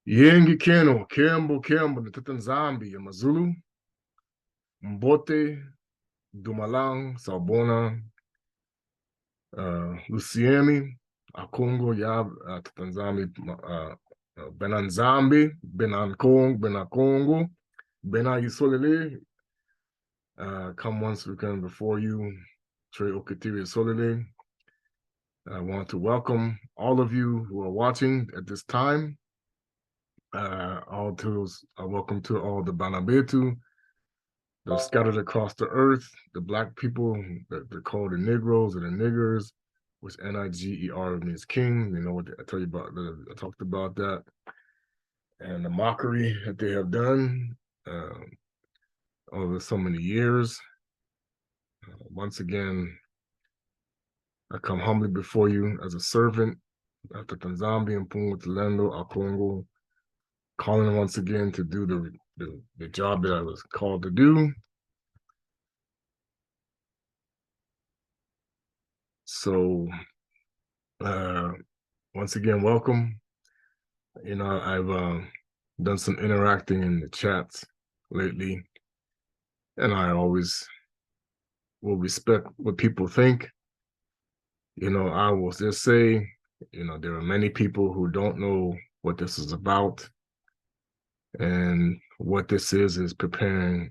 Yengi Keno, Kembo, Tata nZambi, Mazulu, Mbote, Dumalang, Sabona, Luciemi, A Congo, Yab, Tata nZambi, Bena Bena Kongo, Bena nZolele, come once again before you, Tre Okatiri nZolele. I want to welcome all of you who are watching at this time. Welcome to all the Bana Betu, those scattered across the earth, the black people that they're called the Negroes or the niggers, which Niger means king. You know what I tell you about? I talked about that, and the mockery that they have done over so many years. Once again, I come humbly before you as a servant after nZambi and nZolele, A Congo, calling once again to do the job that I was called to do. So once again, welcome. You know, I've done some interacting in the chats lately, and I always will respect what people think. You know, I will just say, you know, there are many people who don't know what this is about, and what this is preparing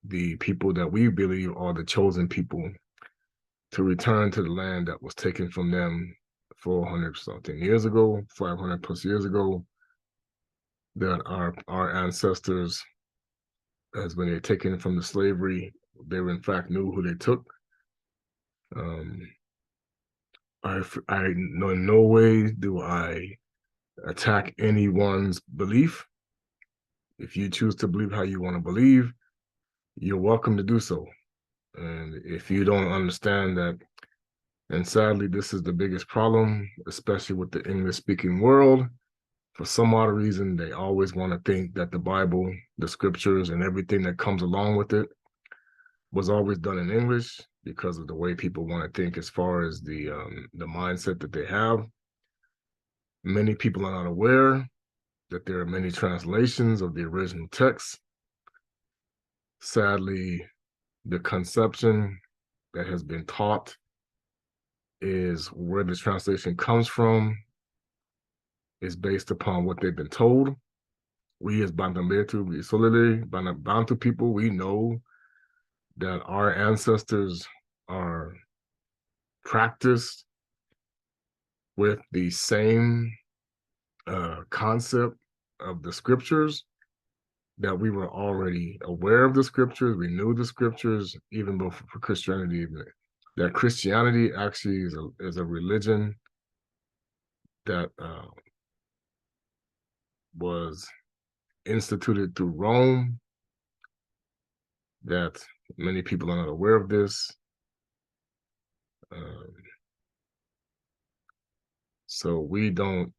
the people that we believe are the chosen people to return to the land that was taken from them 400 something years ago, 500 plus years ago, that our ancestors, as when they're taken from the slavery, they were in fact knew who they took. I know in no way do I attack anyone's belief. If you choose to believe how you want to believe, you're welcome to do so. And if you don't understand that, and sadly, this is the biggest problem, especially with the English-speaking world. For some odd reason, they always want to think that the Bible, the scriptures, and everything that comes along with it was always done in English because of the way people want to think as far as the mindset that they have. Many people are not aware that there are many translations of the original text. Sadly, the conception that has been taught is where the translation comes from is based upon what they've been told. We as Bana Betu, nZolele, Bantu people, we know that our ancestors are practiced with the same concept of the scriptures, that we were already aware of the scriptures, we knew the scriptures even before Christianity. That Christianity actually is a religion that was instituted through Rome, that many people are not aware of this. So we don't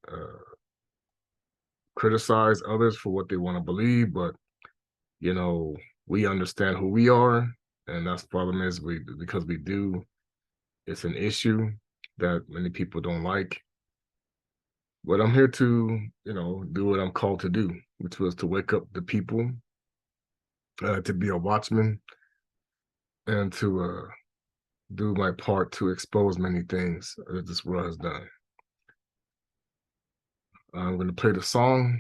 criticize others for what they want to believe, but you know, we understand who we are, and that's the problem is because we do, it's an issue that many people don't like. But I'm here to, you know, do what I'm called to do, which was to wake up the people, to be a watchman, and to do my part to expose many things that this world has done. I'm going to play the song.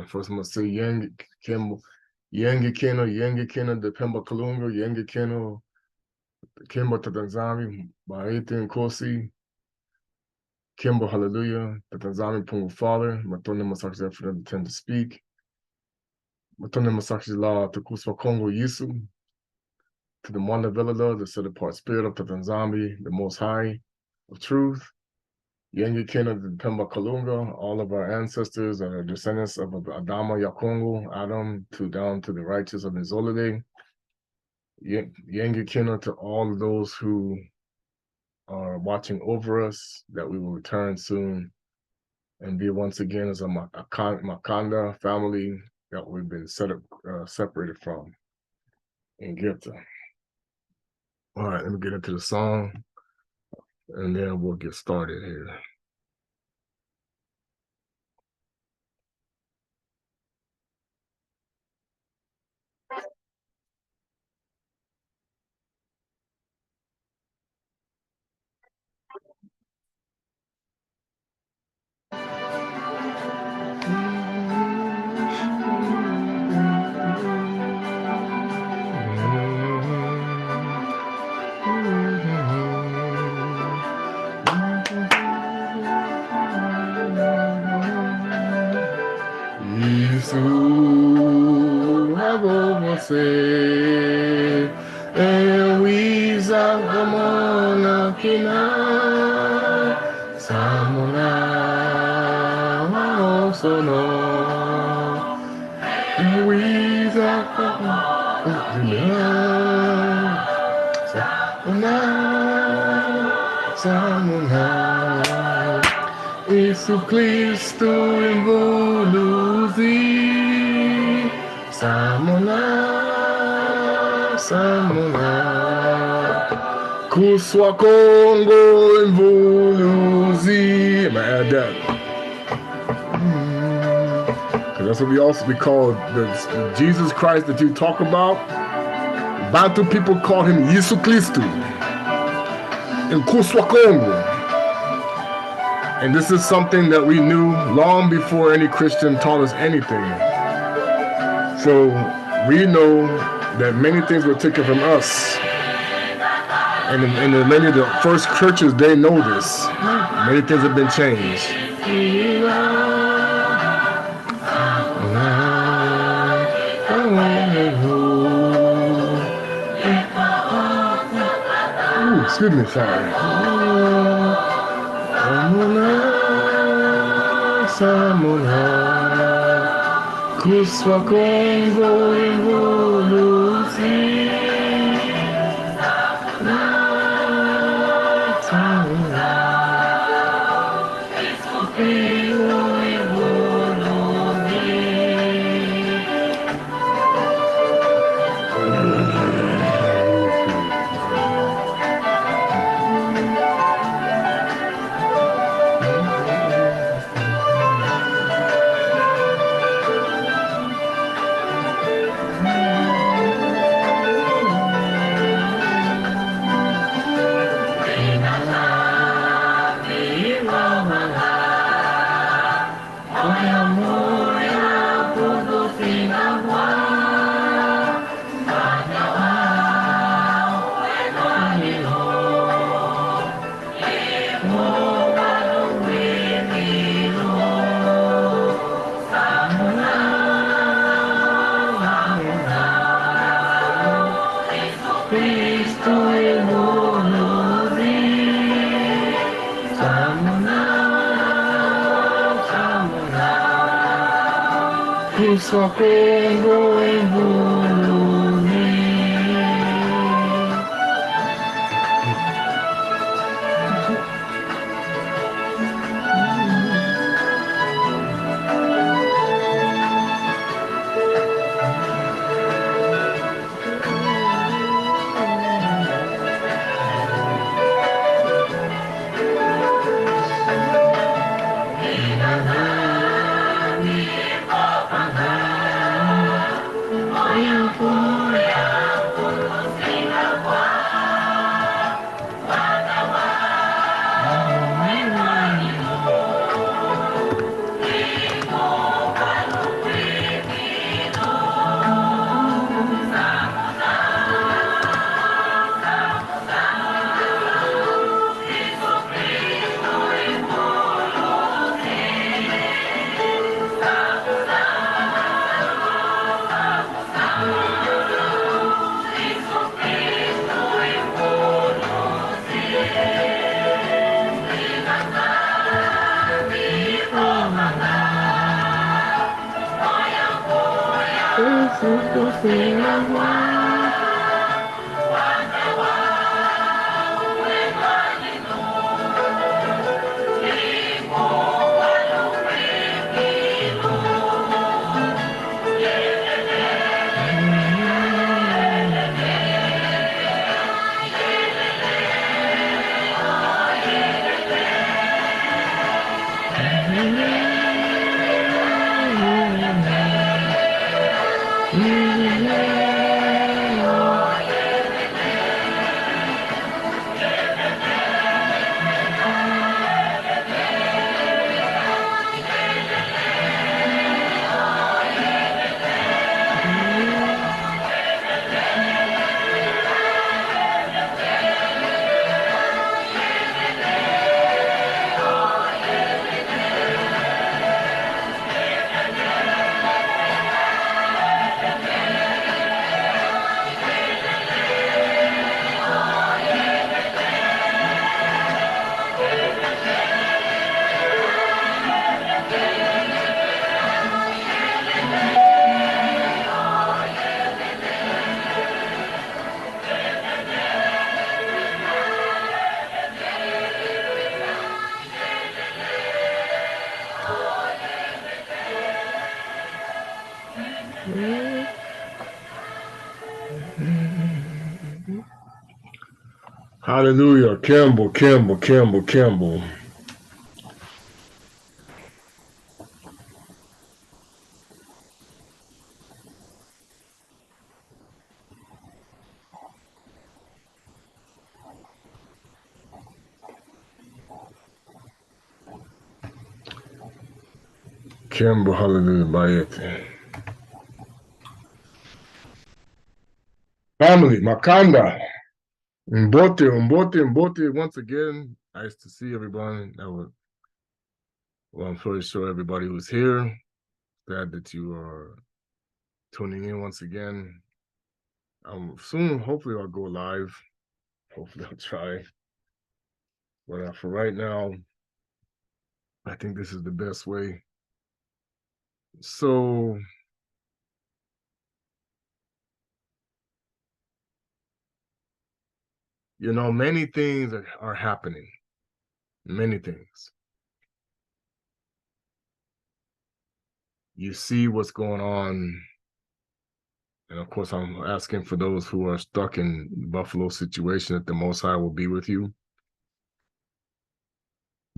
First, I'm going to say Yengi Keno, the Pemba Kalunga, Yengi Keno, Kimbo nZambi, Baite and Kosi, Kimbo Hallelujah, the nZambi Pungu Father, Matone Masakji for the tend to speak. Matone Masakji La to Kuswa Congo Yisu, to the Manda Villala, the set apart spirit of the nZambi, the Most High of Truth. Yengi Keno, the Pemba Kalunga, all of our ancestors are descendants of Adama Yakongo, Adam, to down to the righteous of nZolele. Yengi Keno to all of those who are watching over us, that we will return soon and be once again as a Makanda family that we've been separated from in Gita. All right, let me get into the song, and then we'll get started here. Abo você eu isa gamona kina samuna sono eu isa gamona samuna isso Cristo evoluzi samuna kuswa Congo evoluzi. Am I add that? Because that's what we call the Jesus Christ that you talk about. Bantu people call him Yesu Cristo in Kuswa Congo. And this is something that we knew long before any Christian taught us anything. So we know that many things were taken from us. And in many of the first churches, they know this. Many things have been changed. Ooh, excuse me, sorry. Kuswa Congo evoluzi. Kuswa Congo evoluzi. Hallelujah. Campbell, Campbell, Campbell, Campbell. Campbell, hallelujah, Bayete. Family, Makanda. Mbote, Mbote, Mbote. Once again, nice to see everybody. Well, I'm pretty sure everybody who's here. Glad that you are tuning in once again. Soon, hopefully, I'll go live. Hopefully, I'll try. But for right now, I think this is the best way. So, many things are happening. Many things. You see what's going on. And of course, I'm asking for those who are stuck in the Buffalo situation that the Most High will be with you.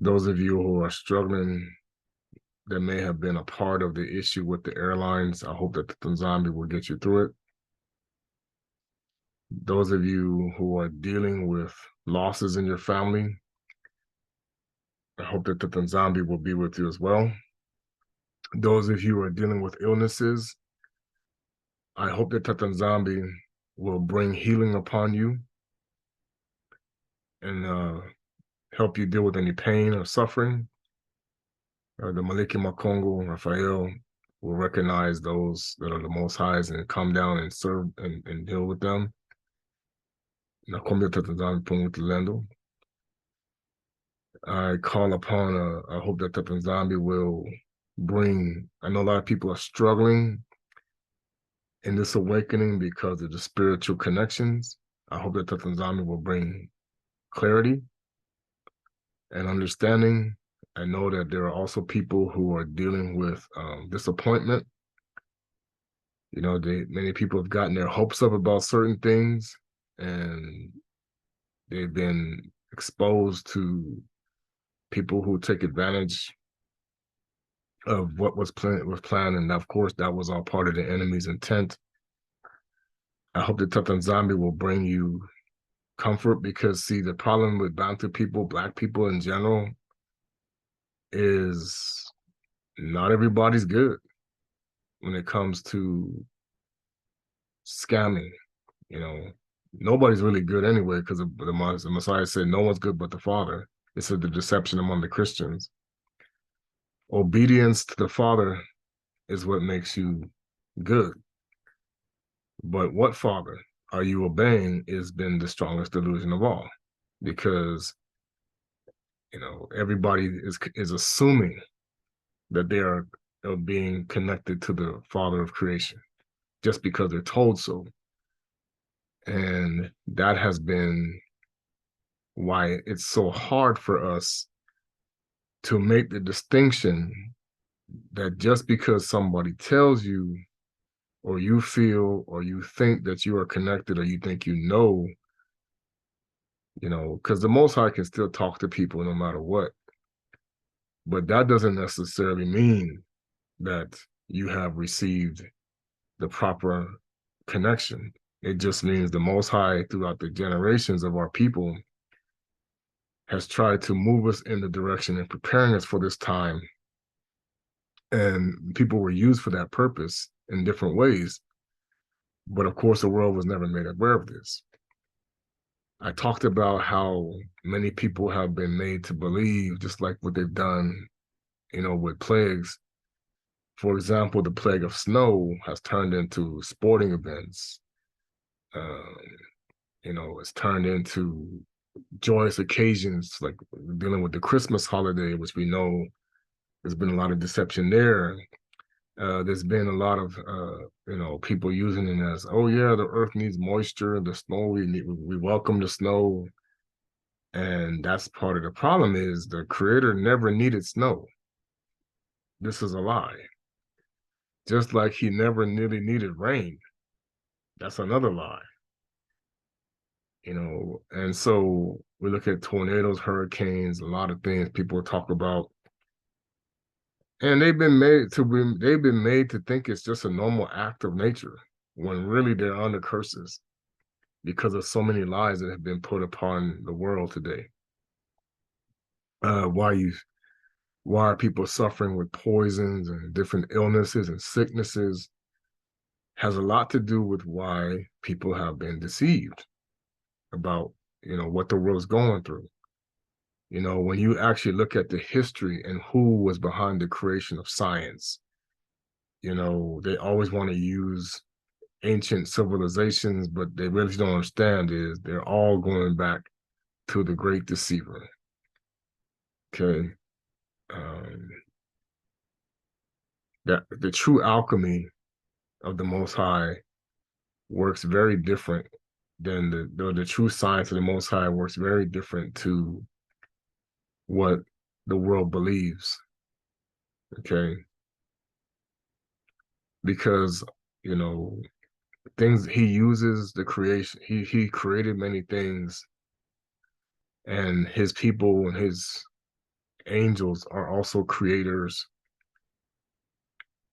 Those of you who are struggling that may have been a part of the issue with the airlines, I hope that the nZambi will get you through it. Those of you who are dealing with losses in your family, I hope that the nZambi will be with you as well. Those of you who are dealing with illnesses, I hope that the nZambi will bring healing upon you and help you deal with any pain or suffering. The Ba Kongo, Raphael, will recognize those that are the Most Highs and come down and serve and deal with them. I call upon, I hope that the nZambi will bring, I know a lot of people are struggling in this awakening because of the spiritual connections. I hope that the nZambi will bring clarity and understanding. I know that there are also people who are dealing with disappointment. Many people have gotten their hopes up about certain things, and they've been exposed to people who take advantage of what was planned, and of course, that was all part of the enemy's intent. I hope that Tata nZambi will bring you comfort because, see, the problem with Bantu people, Black people in general, is not everybody's good when it comes to scamming. Nobody's really good anyway because the Messiah said no one's good but the Father. It said the deception among the Christians. Obedience to the Father is what makes you good. But what Father are you obeying has been the strongest delusion of all, because everybody is assuming that they are being connected to the Father of creation just because they're told so. And that has been why it's so hard for us to make the distinction that just because somebody tells you or you feel or you think that you are connected or you think because the Most High can still talk to people no matter what. But that doesn't necessarily mean that you have received the proper connection. It just means the Most High, throughout the generations of our people, has tried to move us in the direction and preparing us for this time. And people were used for that purpose in different ways. But of course, the world was never made aware of this. I talked about how many people have been made to believe, just like what they've done, with plagues. For example, the plague of snow has turned into sporting events. It's turned into joyous occasions, like dealing with the Christmas holiday, which we know there's been a lot of deception there. There's been a lot of people using it as, oh yeah, the earth needs moisture, the snow, we welcome the snow. And that's part of the problem, is the creator never needed snow. This is a lie. just like he never really needed rain. That's another lie. And so we look at tornadoes, hurricanes, a lot of things people talk about, and they've been made to think it's just a normal act of nature, when really they're under curses because of so many lies that have been put upon the world today. Why are people suffering with poisons and different illnesses and sicknesses has a lot to do with why people have been deceived about, what the world's going through. When you actually look at the history and who was behind the creation of science, they always want to use ancient civilizations, but they really don't understand is they're all going back to the great deceiver. Okay. That the true alchemy of the Most High works very different than the true science of the Most High works very different to what the world believes. Okay. Because, things he uses the creation, he created many things, and his people and his angels are also creators.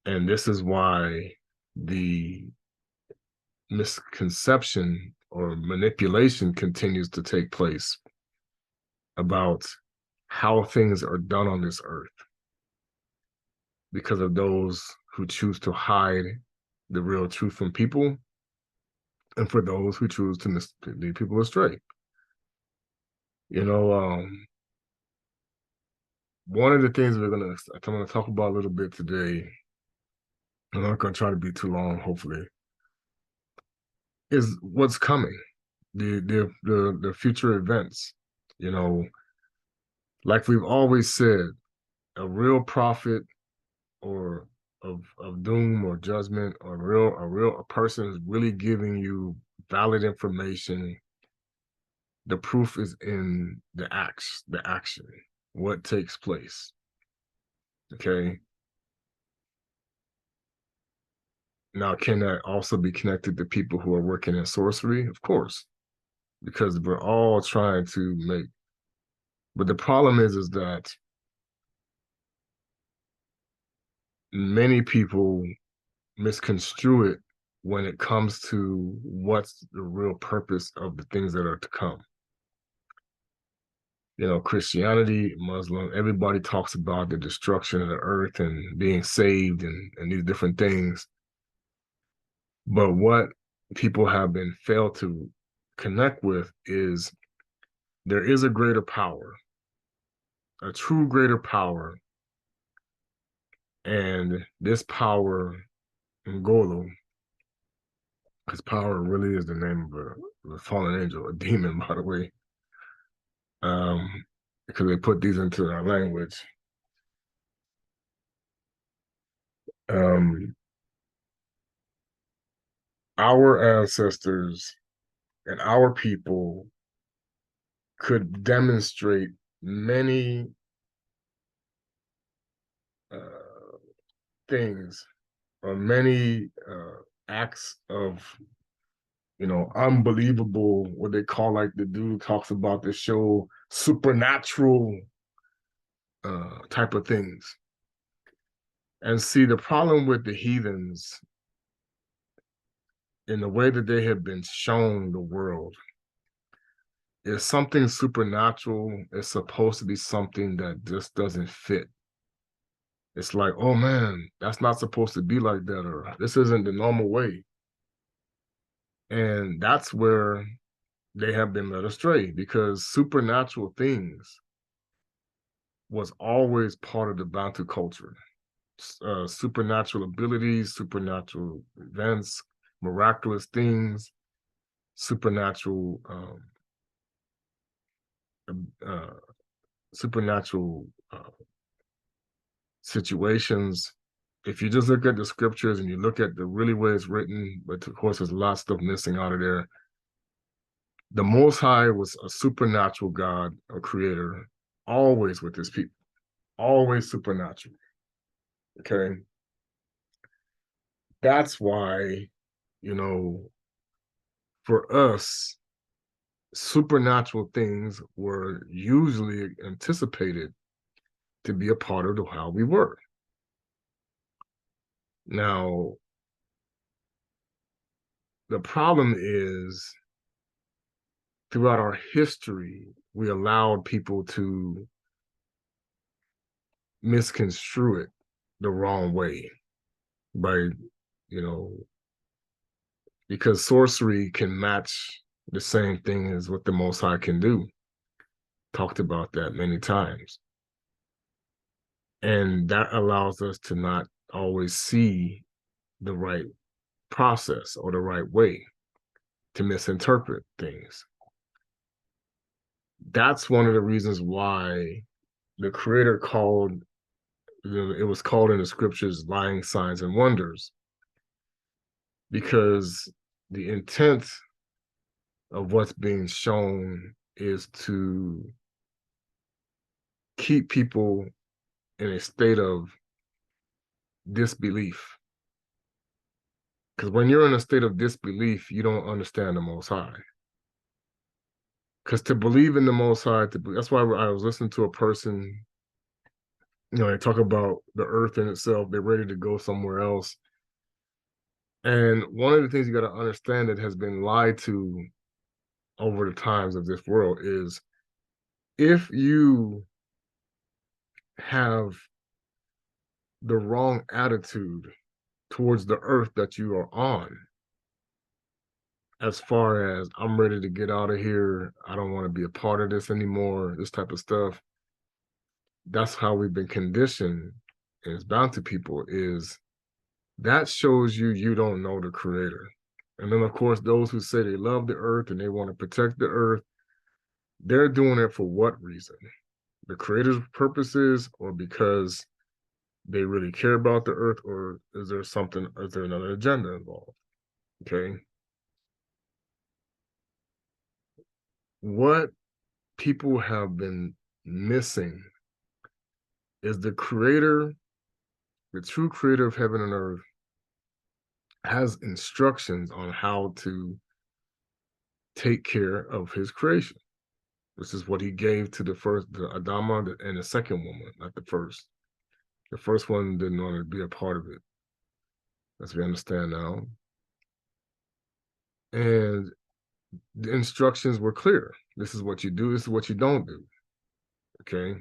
And this is why the misconception or manipulation continues to take place about how things are done on this earth, because of those who choose to hide the real truth from people, and for those who choose to lead people astray. One of the things I'm gonna talk about a little bit today, I'm not gonna try to be too long, hopefully, is what's coming, the future events. Like we've always said, a real prophet or of doom or judgment, or a person is really giving you valid information. The proof is in the action, what takes place. Okay. Now, can that also be connected to people who are working in sorcery? Of course, because we're all trying to make, but the problem is that many people misconstrue it when it comes to what's the real purpose of the things that are to come. Christianity, Muslim, everybody talks about the destruction of the earth and being saved and these different things. But what people have been failed to connect with is there is a greater power, a true greater power. And this power, Ngolo, his power really is the name of a fallen angel, a demon, by the way, because they put these into our language. Our ancestors and our people could demonstrate many things, or many acts of, unbelievable, what they call, like the dude talks about the show, supernatural type of things. And see, the problem with the heathens, in the way that they have been shown the world, is something supernatural is supposed to be something that just doesn't fit. It's like, oh man, that's not supposed to be like that, or this isn't the normal way. And that's where they have been led astray, because supernatural things was always part of the Bantu culture. Supernatural abilities, supernatural events, miraculous things, supernatural uh, supernatural situations. If you just look at the scriptures and you look at the really way it's written, but of course there's a lot of stuff missing out of there. The Most High was a supernatural God, a creator, always with his people, always supernatural. Okay. that's why, for us, supernatural things were usually anticipated to be a part of how we were. Now, the problem is throughout our history, we allowed people to misconstrue it the wrong way by, you know, because sorcery can match the same thing as what the Most High can do. Talked about that many times. And that allows us to not always see the right process or the right way to misinterpret things. That's one of the reasons why the Creator it was called in the scriptures lying signs and wonders, because the intent of what's being shown is to keep people in a state of disbelief. Because when you're in a state of disbelief, you don't understand the Most High. Because to believe in the Most High, that's why I was listening to a person, they talk about the earth in itself, they're ready to go somewhere else. And one of the things you got to understand that has been lied to over the times of this world is if you have the wrong attitude towards the earth that you are on, as far as I'm ready to get out of here, I don't want to be a part of this anymore, this type of stuff. That's how we've been conditioned as Bantu people, is that shows you don't know the Creator. And then, of course, those who say they love the earth and they want to protect the earth, they're doing it for what reason? The Creator's purposes, or because they really care about the earth, or is there another agenda involved? Okay. What people have been missing is the Creator, the true Creator of heaven and earth, has instructions on how to take care of his creation. This is what he gave to the Adama and the second woman, not the first. The first one didn't want to be a part of it, as we understand now. And the instructions were clear. This is what you do, this is what you don't do. Okay.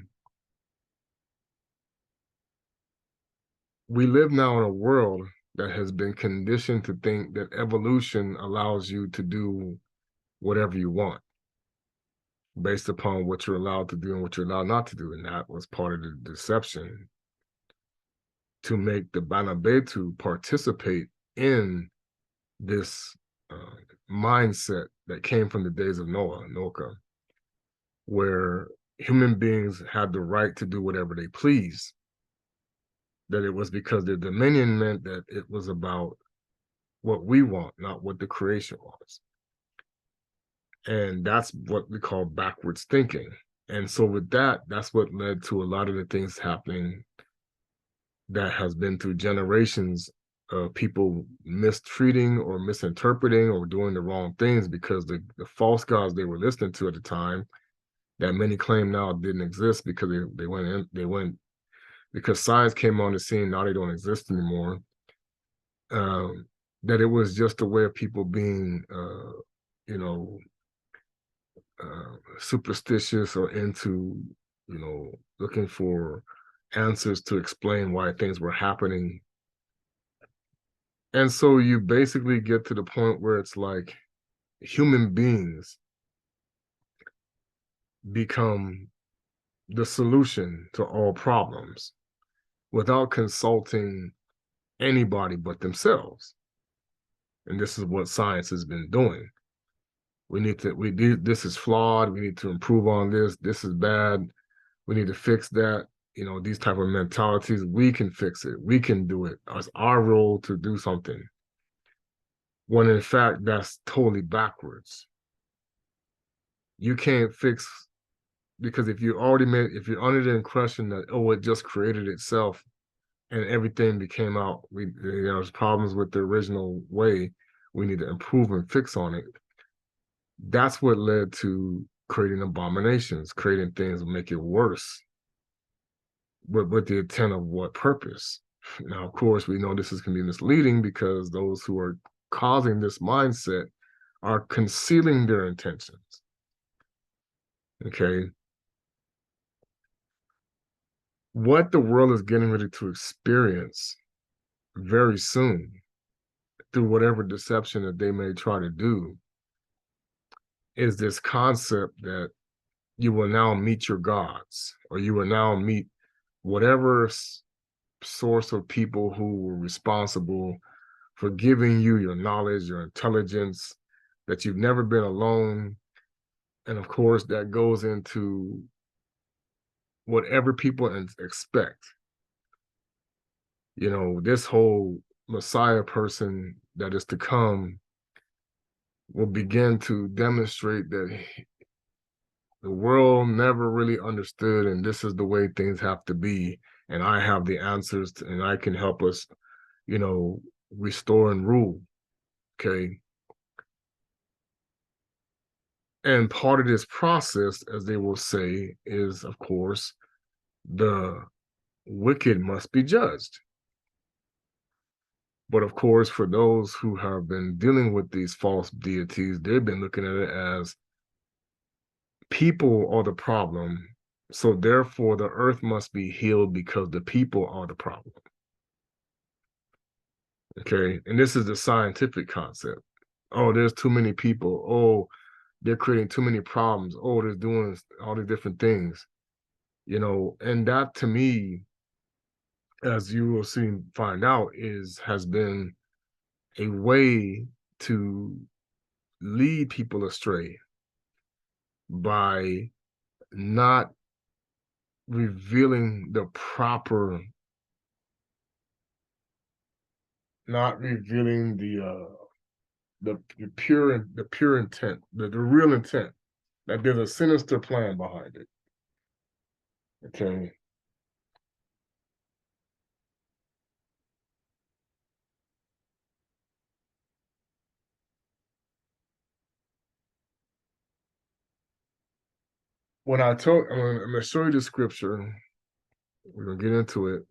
We live now in a world that has been conditioned to think that evolution allows you to do whatever you want based upon what you're allowed to do and what you're allowed not to do. And that was part of the deception to make the Bana Betu participate in this mindset that came from the days of Noka, where human beings had the right to do whatever they please. That it was because their dominion meant that it was about what we want, not what the creation wants. And that's what we call backwards thinking. And so with that, that's what led to a lot of the things happening that has been through generations of people mistreating or misinterpreting or doing the wrong things, because the false gods they were listening to at the time, that many claim now didn't exist, because they went because science came on the scene. Now they don't exist anymore. That it was just a way of people being superstitious or into looking for answers to explain why things were happening. And so you basically get to the point where it's like human beings become the solution to all problems without consulting anybody but themselves. And this is what science has been doing. This is flawed. We need to improve on this. This is bad. We need to fix that. These type of mentalities, we can fix it. We can do it. It's our role to do something. When in fact, that's totally backwards. You can't fix, because if you're under the impression that, it just created itself and everything became out. There was problems with the original way. We need to improve and fix on it. That's what led to creating abominations, creating things to make it worse, with the intent of what purpose? Now, of course, we know this is going to be misleading because those who are causing this mindset are concealing their intentions. Okay. What the world is getting ready to experience very soon through whatever deception that they may try to do is this concept that you will now meet your gods, or you will now meet whatever source of people who were responsible for giving you your knowledge, your intelligence, that you've never been alone. And of course, that goes into whatever people expect. You know, this whole Messiah person that is to come will begin to demonstrate that the world never really understood, and this is the way things have to be. And I have the answers, and I can help us, restore and rule. Okay. And part of this process, as they will say, is, of course, the wicked must be judged. But of course, for those who have been dealing with these false deities, they've been looking at it as people are the problem. So therefore, the earth must be healed because the people are the problem. Okay. And this is the scientific concept. Oh, there's too many people. Oh, they're creating too many problems. Oh, they're doing all these different things, and that to me, as you will soon find out, has been a way to lead people astray by not revealing not revealing the pure intent, the real intent, that there's a sinister plan behind it. Okay. I'm gonna show you the scripture. We're gonna get into it.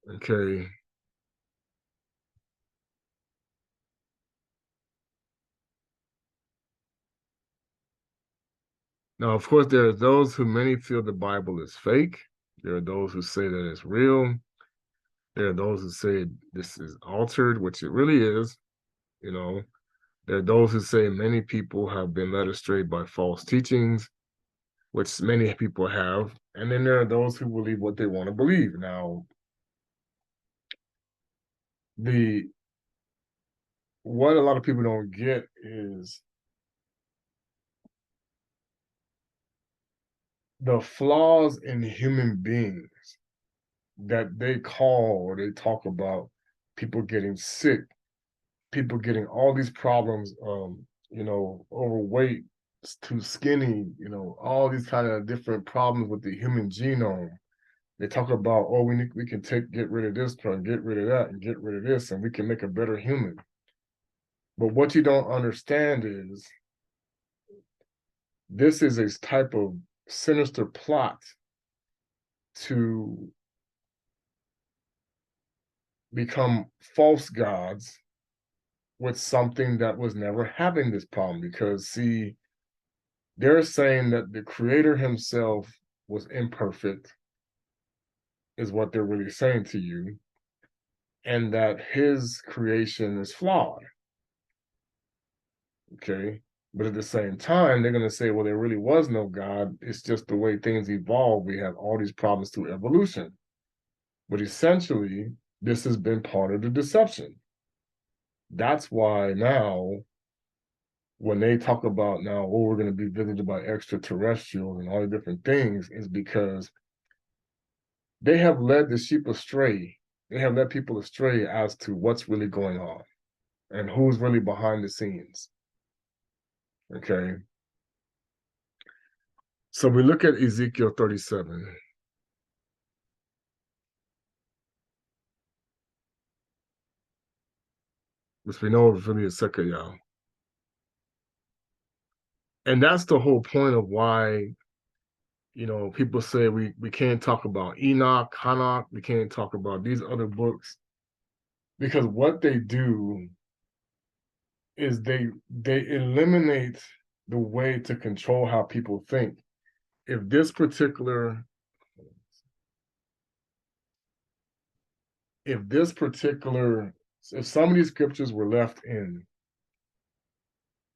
Okay. Now, of course, there are those who many feel the Bible is fake. There are those who say that it's real. There are those who say this is altered, which it really is. You know, there are those who say many people have been led astray by false teachings, which many people have. And then there are those who believe what they want to believe. Now, the what a lot of people don't get is the flaws in human beings that they call or they talk about people getting sick, people getting all these problems, overweight, too skinny, all these kind of different problems with the human genome. They talk about, oh, we can get rid of this and get rid of that and get rid of this, and we can make a better human. But what you don't understand is this is a type of sinister plot to become false gods with something that was never having this problem. Because, see, they're saying that the creator himself was imperfect, is what they're really saying to you, and that his creation is flawed. Okay. But at the same time, they're going to say, well, there really was no God. It's just the way things evolve. We have all these problems through evolution. But essentially, this has been part of the deception. That's why now, when they talk about now, oh, we're going to be visited by extraterrestrials and all the different things, is because they have led the sheep astray. They have led people astray as to what's really going on and who's really behind the scenes. Okay. So we look at Ezekiel 37. which we know is really a Sekaya. And that's the whole point of why, people say we can't talk about Enoch, Hanok, we can't talk about these other books, because what they do is they eliminate the way to control how people think. If this particular if some of these scriptures were left in,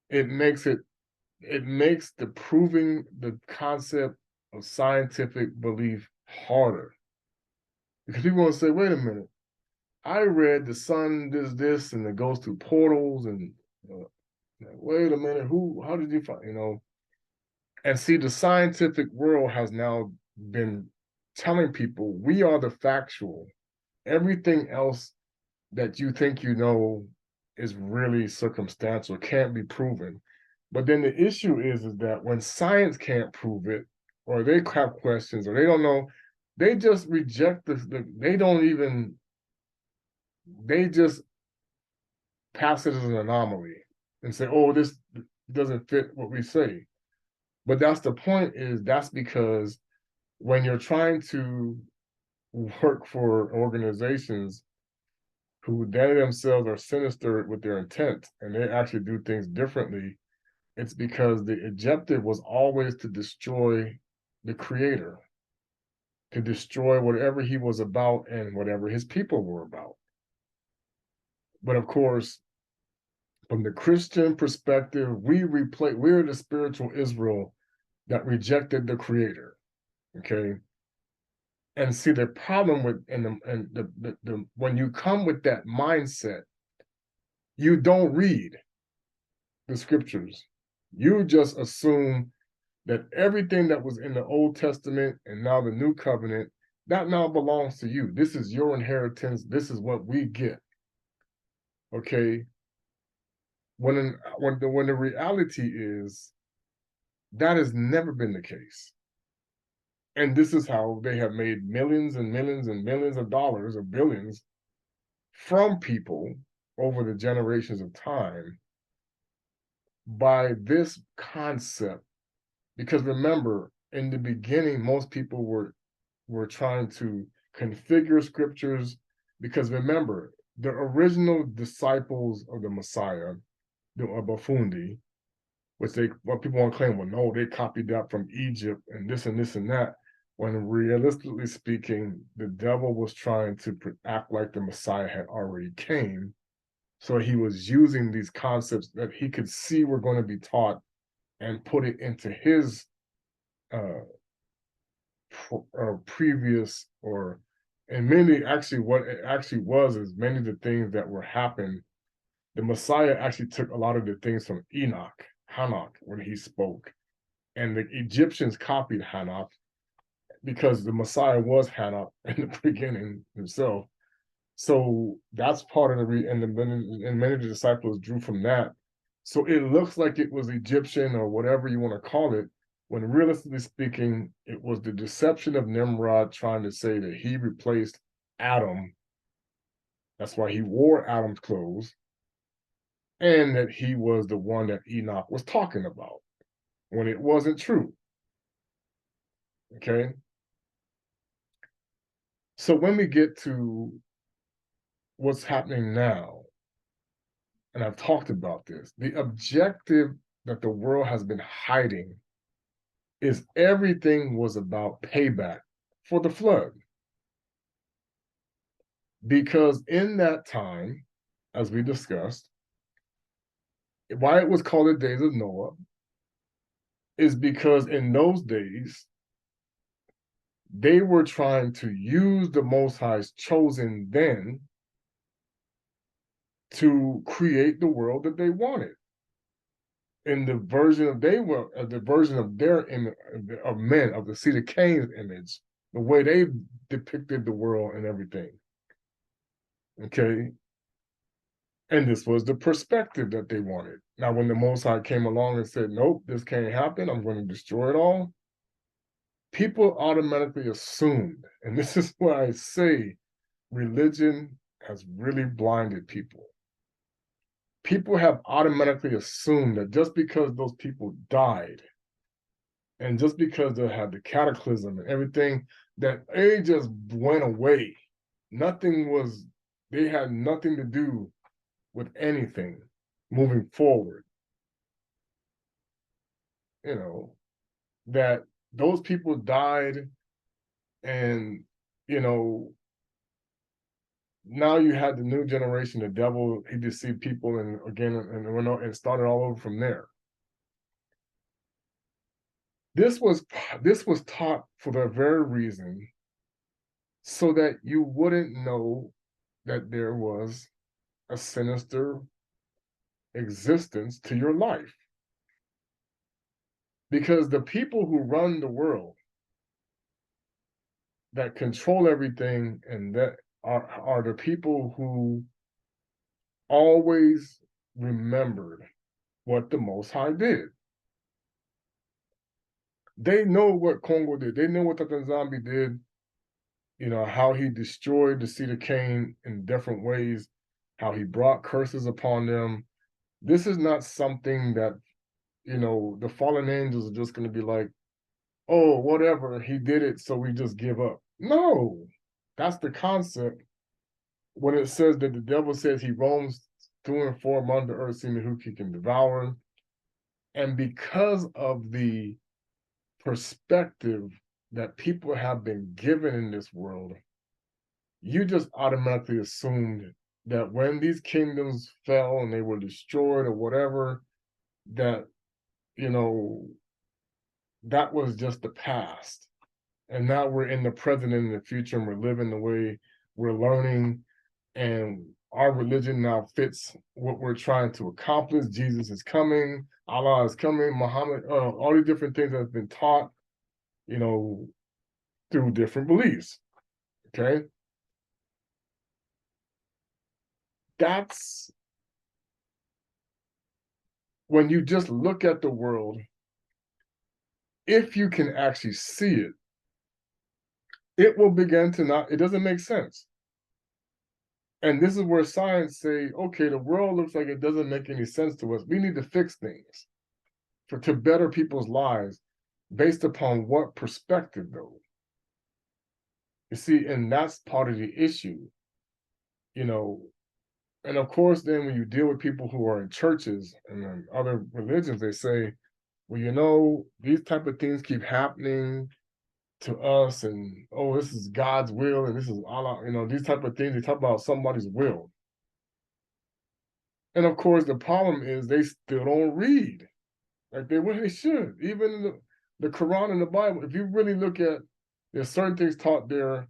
it makes the proving the concept of scientific belief harder. Because people want to say, wait a minute, I read the sun this, and it goes through portals, and wait a minute, how did you find, and see, the scientific world has now been telling people we are the factual. Everything else that you think is really circumstantial, can't be proven. But then the issue is that when science can't prove it, or they have questions, or they don't know, they just reject they just pass it as an anomaly and say, oh, this doesn't fit what we say. But that's the point, that's because when you're trying to work for organizations who they themselves are sinister with their intent, and they actually do things differently, it's because the objective was always to destroy the creator, to destroy whatever he was about and whatever his people were about. But of course, from the Christian perspective, we're the spiritual Israel that rejected the creator. Okay. And see, the problem with when you come with that mindset, you don't read the scriptures. You just assume that everything that was in the Old Testament and now the New Covenant, that now belongs to you. This is your inheritance. This is what we get. Okay. When the reality is that has never been the case. And this is how they have made millions and millions and millions of dollars, or billions, from people over the generations of time by this concept. Because remember, in the beginning, most people were trying to configure scriptures, because remember, the original disciples of the Messiah, the Bafundi, what people want to claim, well, no, they copied that from Egypt and this and this and that, when realistically speaking, the devil was trying to act like the Messiah had already came. So he was using these concepts that he could see were going to be taught and put it into his previous, and many, actually what it actually was is many of the things that were happening, the Messiah actually took a lot of the things from Hanok, when he spoke. And the Egyptians copied Hanok because the Messiah was Hanok in the beginning himself. So that's part of and many of the disciples drew from that. So it looks like it was Egyptian or whatever you want to call it, when realistically speaking, it was the deception of Nimrod trying to say that he replaced Adam. That's why he wore Adam's clothes, and that he was the one that Enoch was talking about, when it wasn't true. Okay? So when we get to what's happening now, and I've talked about this, the objective that the world has been hiding is everything was about payback for the flood. Because in that time, as we discussed, why it was called the Days of Noah is because in those days, they were trying to use the Most High's chosen then to create the world that they wanted. In the version of their image, of men, of the seed of Cain's image, the way they depicted the world and everything. Okay. And this was the perspective that they wanted. Now, when the Most High came along and said, nope, this can't happen, I'm going to destroy it all, people automatically assumed, and this is why I say religion has really blinded people. people have automatically assumed that just because those people died and just because they had the cataclysm and everything, that they just went away. They had nothing to do with anything moving forward. You know, that those people died and, you know, now you had the new generation, the devil, he deceived people and again and went on and started all over from there. This was taught for the very reason so that you wouldn't know that there was a sinister existence to your life. Because the people who run the world, that control everything, and that are the people who always remembered what the Most High did. They know what Congo did. They know what Tata nZambi did, you know, how he destroyed the seed of Cain in different ways, how he brought curses upon them. This is not something that, you know, the fallen angels are just going to be like, oh, whatever, he did it, so we just give up. No, that's the concept. When it says that the devil says he roams through and forth among the earth, seeing who he can devour. And because of the perspective that people have been given in this world, you just automatically assumed that when these kingdoms fell and they were destroyed or whatever, that, you know, that was just the past. And now we're in the present and the future, and we're living the way we're learning, and our religion now fits what we're trying to accomplish. Jesus is coming, Allah is coming, Muhammad, all these different things that have been taught, you know, through different beliefs. Okay. That's when you just look at the world, if you can actually see it, it will begin to not, it doesn't make sense. And this is where science say, okay, the world looks like it doesn't make any sense to us. We need to fix things to better people's lives based upon what perspective, though? You see, and that's part of the issue, you know. And of course, then when you deal with people who are in churches and other religions, they say, well, you know, these type of things keep happening to us, and oh, this is God's will, and this is Allah, you know, these type of things. They talk about somebody's will. And of course, the problem is they still don't read like they should. Even in the Quran and the Bible, if you really look at, there's certain things taught there,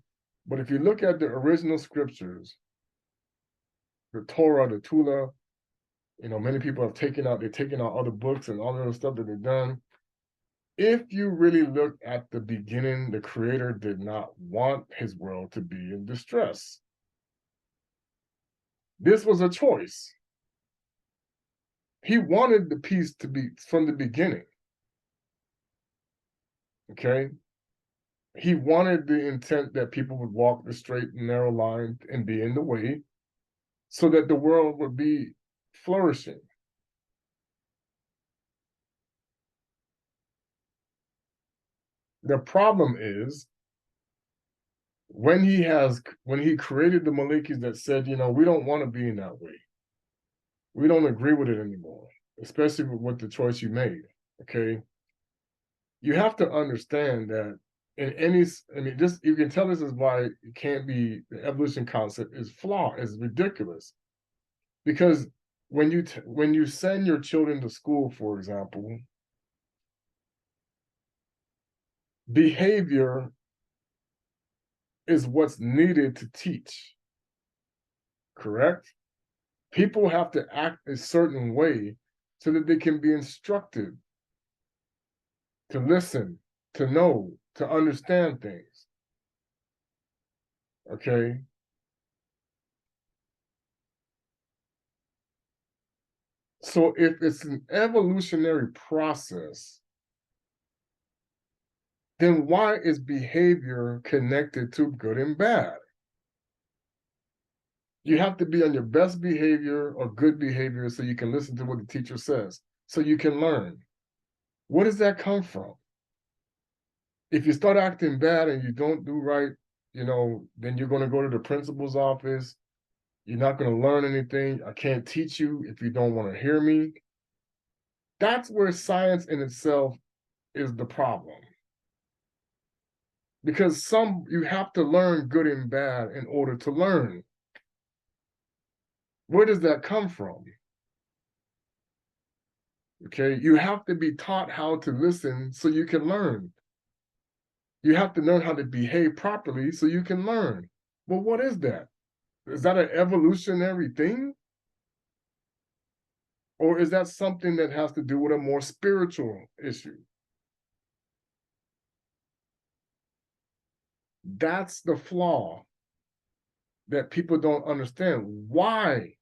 but if you look at the original scriptures, the Torah, the Tula, you know, many people have they're taking out other books and all the other stuff that they've done. If you really look at the beginning, the Creator did not want his world to be in distress. This was a choice. He wanted the peace to be from the beginning. Okay? He wanted the intent that people would walk the straight and narrow line and be in the way so that the world would be flourishing. The problem is when he created the Malikis that said, you know, we don't want to be in that way. We don't agree with it anymore, especially with the choice you made. Okay. You have to understand that in any, I mean, this, you can tell this is why it can't be, the evolution concept is flawed, is ridiculous. Because when you send your children to school, for example, behavior is what's needed to teach, correct? People have to act a certain way so that they can be instructed to listen, to know, to understand things. Okay? So if it's an evolutionary process, then why is behavior connected to good and bad? You have to be on your best behavior or good behavior so you can listen to what the teacher says, so you can learn. Where does that come from? If you start acting bad and you don't do right, then you're going to go to the principal's office. You're not going to learn anything. I can't teach you if you don't want to hear me. That's where science in itself is the problem. Because you have to learn good and bad in order to learn. Where does that come from? Okay, you have to be taught how to listen so you can learn. You have to learn how to behave properly so you can learn. Well, what is that? Is that an evolutionary thing? Or is that something that has to do with a more spiritual issue? That's the flaw that people don't understand. Why?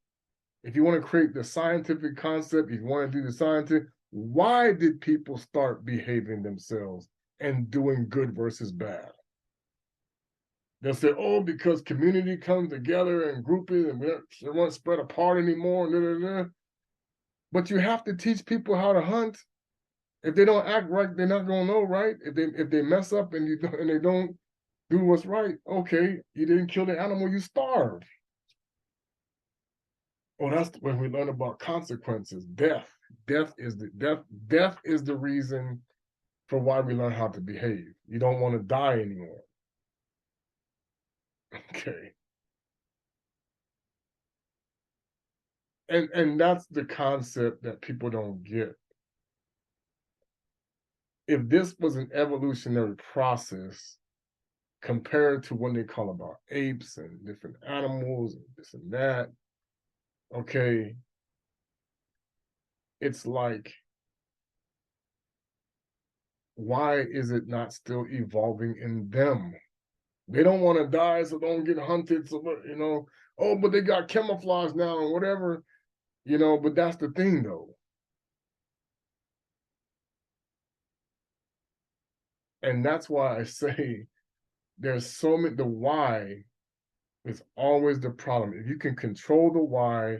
If you want to create the scientific concept, if you want to do the scientific, why did people start behaving themselves and doing good versus bad? They'll say, oh, because community comes together and grouping and they won't spread apart anymore. Blah, blah, blah. But you have to teach people how to hunt. If they don't act right, they're not gonna know, right? If they mess up and they don't do what's right, okay, you didn't kill the animal, you starved. Oh, that's when we learn about consequences. Death. Death is the reason for why we learn how to behave. You don't want to die anymore. Okay. And that's the concept that people don't get. If this was an evolutionary process compared to what they call about apes and different animals and this and that, okay, it's like, why is it not still evolving in them? They don't want to die, so don't get hunted. So, oh, but they got camouflage now or whatever, but that's the thing though. And that's why I say there's so many, the why is always the problem. If you can control the why,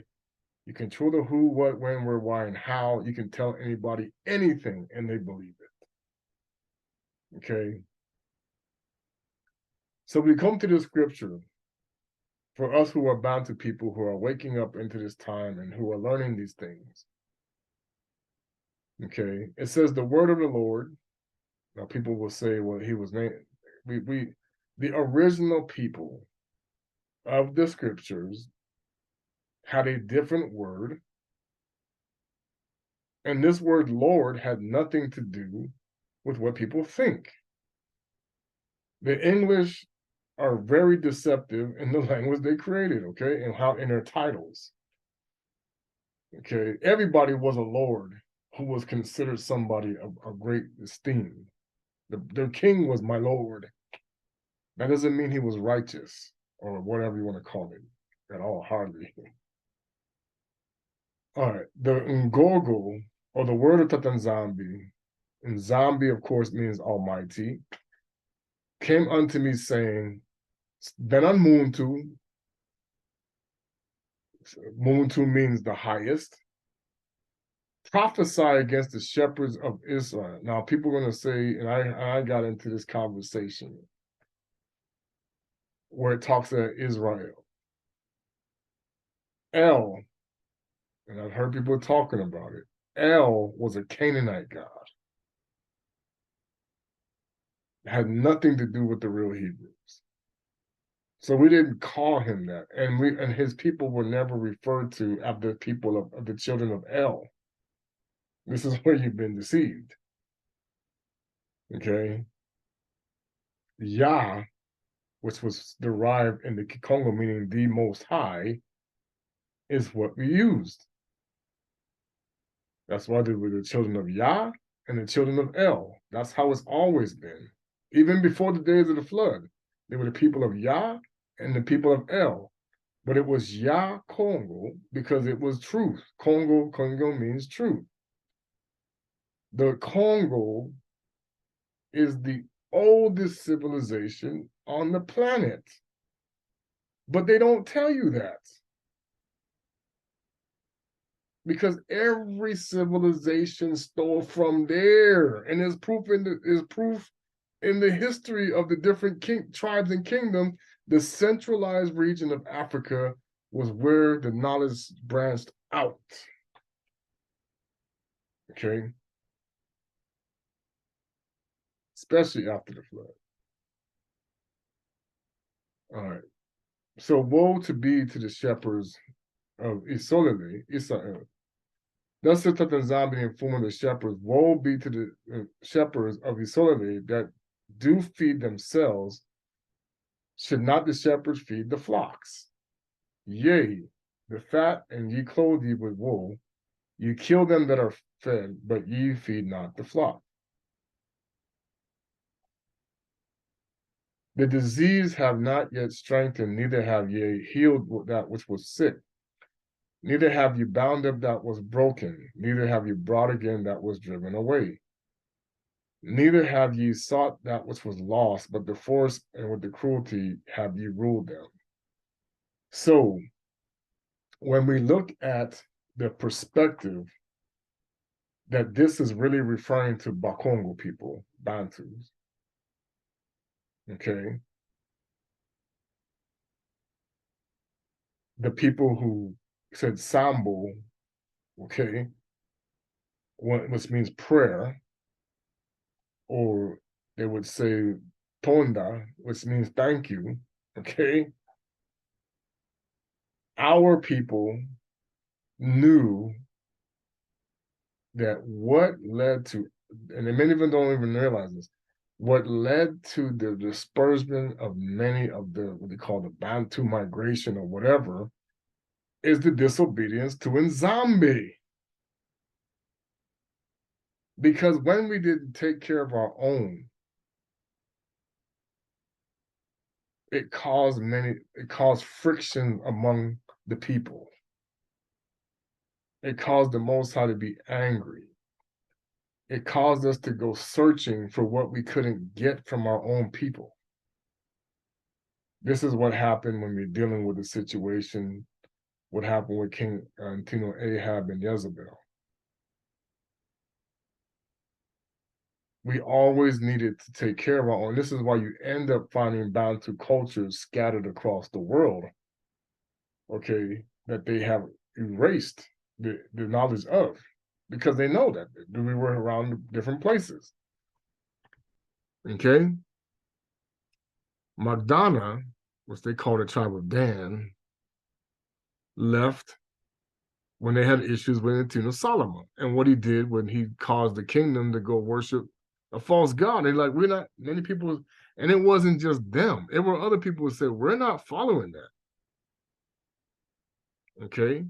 you control the who, what, when, where, why, and how, you can tell anybody anything and they believe it. Okay. So we come to the scripture for us who are Bantu people who are waking up into this time and who are learning these things. Okay. It says the word of the Lord. Now people will say, well, he was named. The original people of the scriptures had a different word. And this word Lord had nothing to do with what people think. The English are very deceptive in the language they created, okay, and how in their titles. Okay, everybody was a lord who was considered somebody of great esteem. Their king was my lord. That doesn't mean he was righteous or whatever you want to call it at all, hardly. All right, the Ngogo, or the word of Tata nZambi, and nZambi, of course, means almighty, came unto me saying, Bena Muntu, Muntu means the highest, prophesy against the shepherds of Israel. Now, people are going to say, and I got into this conversation where it talks about Israel. El, and I've heard people talking about it, El was a Canaanite god. It had nothing to do with the real Hebrews. So we didn't call him that. And his people were never referred to as the people of the children of El. This is where you've been deceived. Okay. Yah, which was derived in the Congo, meaning the most high, is what we used. That's why they were the children of Yah and the children of El. That's how it's always been. Even before the days of the flood, they were the people of Yah and the people of El. But it was Yah Kongo because it was truth. Congo means truth. The Congo is the oldest civilization on the planet. But they don't tell you that. Because every civilization stole from there, and there's proof in the history of the different tribes and kingdoms. The centralized region of Africa was where the knowledge branched out. Okay, especially after the flood. All right. So woe to be to the shepherds of nZolele, Israel. Thus said Tata nZambi in form of the shepherds, woe be to the shepherds of nZolele that do feed themselves. Should not the shepherds feed the flocks? Yea, the fat, and ye clothe ye with wool. You kill them that are fed, but ye feed not the flock. The disease have not yet strengthened, neither have ye healed that which was sick. Neither have you bound up that was broken, neither have you brought again that was driven away. Neither have ye sought that which was lost, but the force and with the cruelty have ye ruled them. So, when we look at the perspective that this is really referring to Ba Kongo people, Bantus, okay, the people who said Sambo, okay, which means prayer, or they would say Tonda, which means thank you, okay? Our people knew that what led to, and many of them don't even realize this, what led to the disbursement of many of the, what they call the Bantu migration or whatever, is the disobedience to nZambi. Because when we didn't take care of our own, it caused friction among the people. It caused the Most High to be angry. It caused us to go searching for what we couldn't get from our own people. This is what happened when we're dealing with the situation, what happened with King Antino Ahab and Jezebel. We always needed to take care of our own. This is why you end up finding Bantu cultures scattered across the world, okay, that they have erased the knowledge of, because they know that we were around different places. Okay? Magdana, which they call the tribe of Dan, left when they had issues with Antino Solomon. And what he did when he caused the kingdom to go worship a false god. They're like, we're not, many people, and it wasn't just them. It were other people who said, we're not following that. Okay?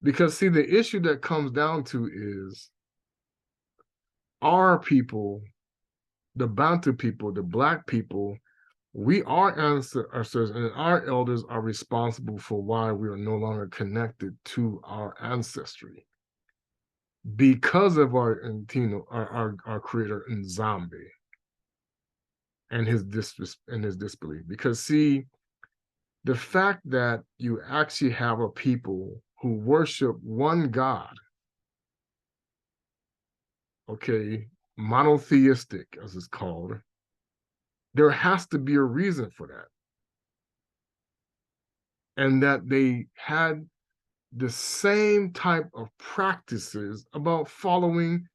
Because see, the issue that comes down to is our people, the Bantu people, the Black people, we are ancestors, and our elders are responsible for why we are no longer connected to our ancestry because of our creator nZambi and his disbelief. Because see, the fact that you actually have a people who worship one God, okay, monotheistic as it's called, there has to be a reason for that. And that they had the same type of practices about following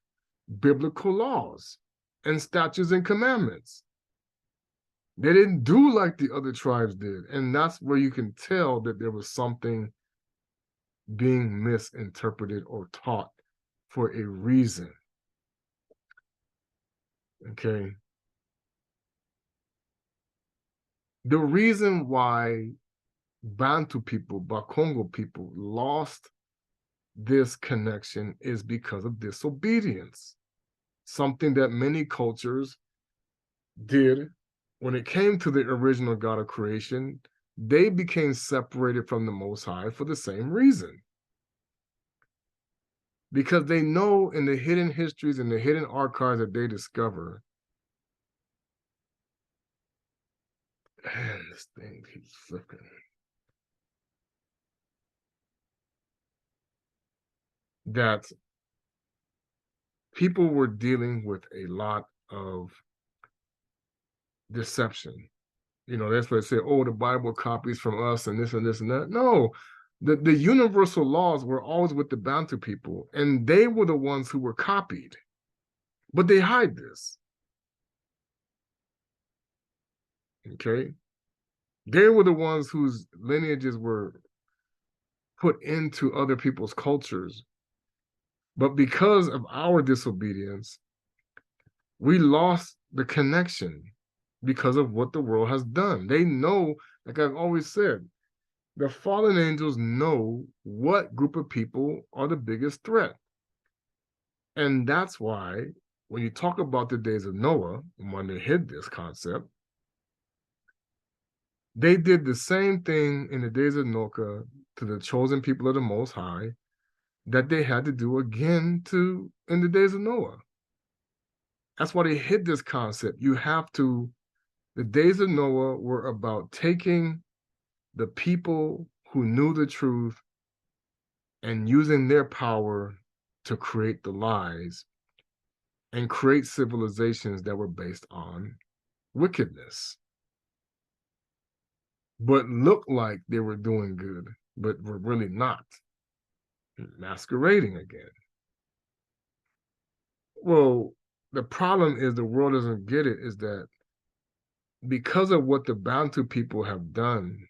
biblical laws and statutes and commandments. They didn't do like the other tribes did. And that's where you can tell that there was something being misinterpreted or taught for a reason. Okay. The reason why Bantu people, Ba Kongo people lost this connection is because of disobedience. Something that many cultures did when it came to the original God of creation. They became separated from the Most High for the same reason. Because they know in the hidden histories and the hidden archives that they discover Man, this thing keeps flipping. That people were dealing with a lot of deception. That's why they say, oh, the Bible copies from us and this and this and that. No, the universal laws were always with the Bantu people, and they were the ones who were copied. But they hide this. Okay. They were the ones whose lineages were put into other people's cultures. But because of our disobedience, we lost the connection because of what the world has done. They know, like I've always said, the fallen angels know what group of people are the biggest threat. And that's why when you talk about the days of Noah, when they hid this concept, they did the same thing in the days of Noka to the chosen people of the Most High that they had to do again in the days of Noah. That's why they hid this concept. The days of Noah were about taking the people who knew the truth and using their power to create the lies and create civilizations that were based on wickedness, but looked like they were doing good, but were really not, masquerading again. Well, the problem is the world doesn't get it, is that because of what the Bantu people have done,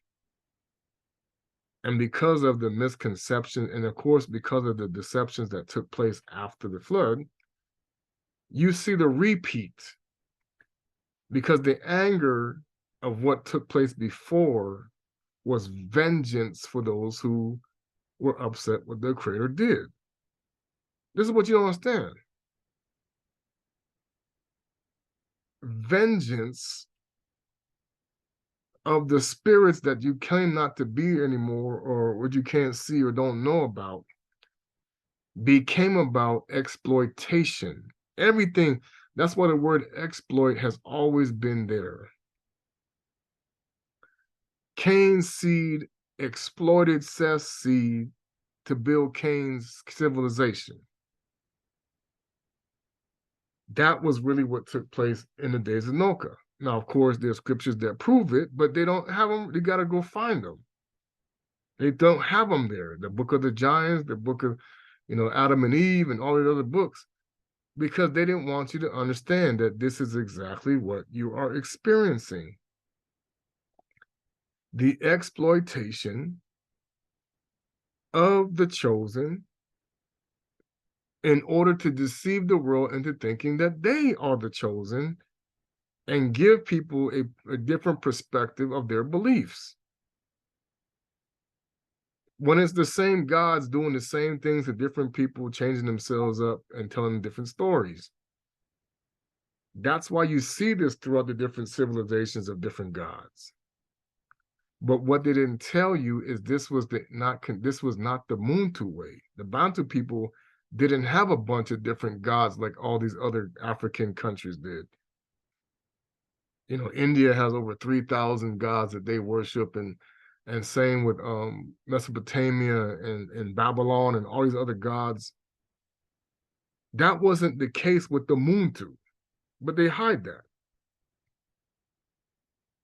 and because of the misconception, and of course, because of the deceptions that took place after the flood, you see the repeat, because the anger of what took place before was vengeance for those who were upset what their creator did. This is what you don't understand. Vengeance of the spirits that you claim not to be anymore, or what you can't see or don't know about, became about exploitation. Everything, that's why the word exploit has always been there. Cain's seed exploited Seth's seed to build Cain's civilization. That was really what took place in the days of Noka. Now, of course, there's scriptures that prove it, but they don't have them. They got to go find them. They don't have them there. The book of the giants, the book of, Adam and Eve, and all the other books, because they didn't want you to understand that this is exactly what you are experiencing. The exploitation of the chosen in order to deceive the world into thinking that they are the chosen and give people a different perspective of their beliefs. When it's the same gods doing the same things to different people, changing themselves up and telling different stories. That's why you see this throughout the different civilizations of different gods. But what they didn't tell you is this was not the Muntu way. The Bantu people didn't have a bunch of different gods like all these other African countries did. India has over 3,000 gods that they worship, and same with Mesopotamia and Babylon and all these other gods. That wasn't the case with the Muntu, but they hide that.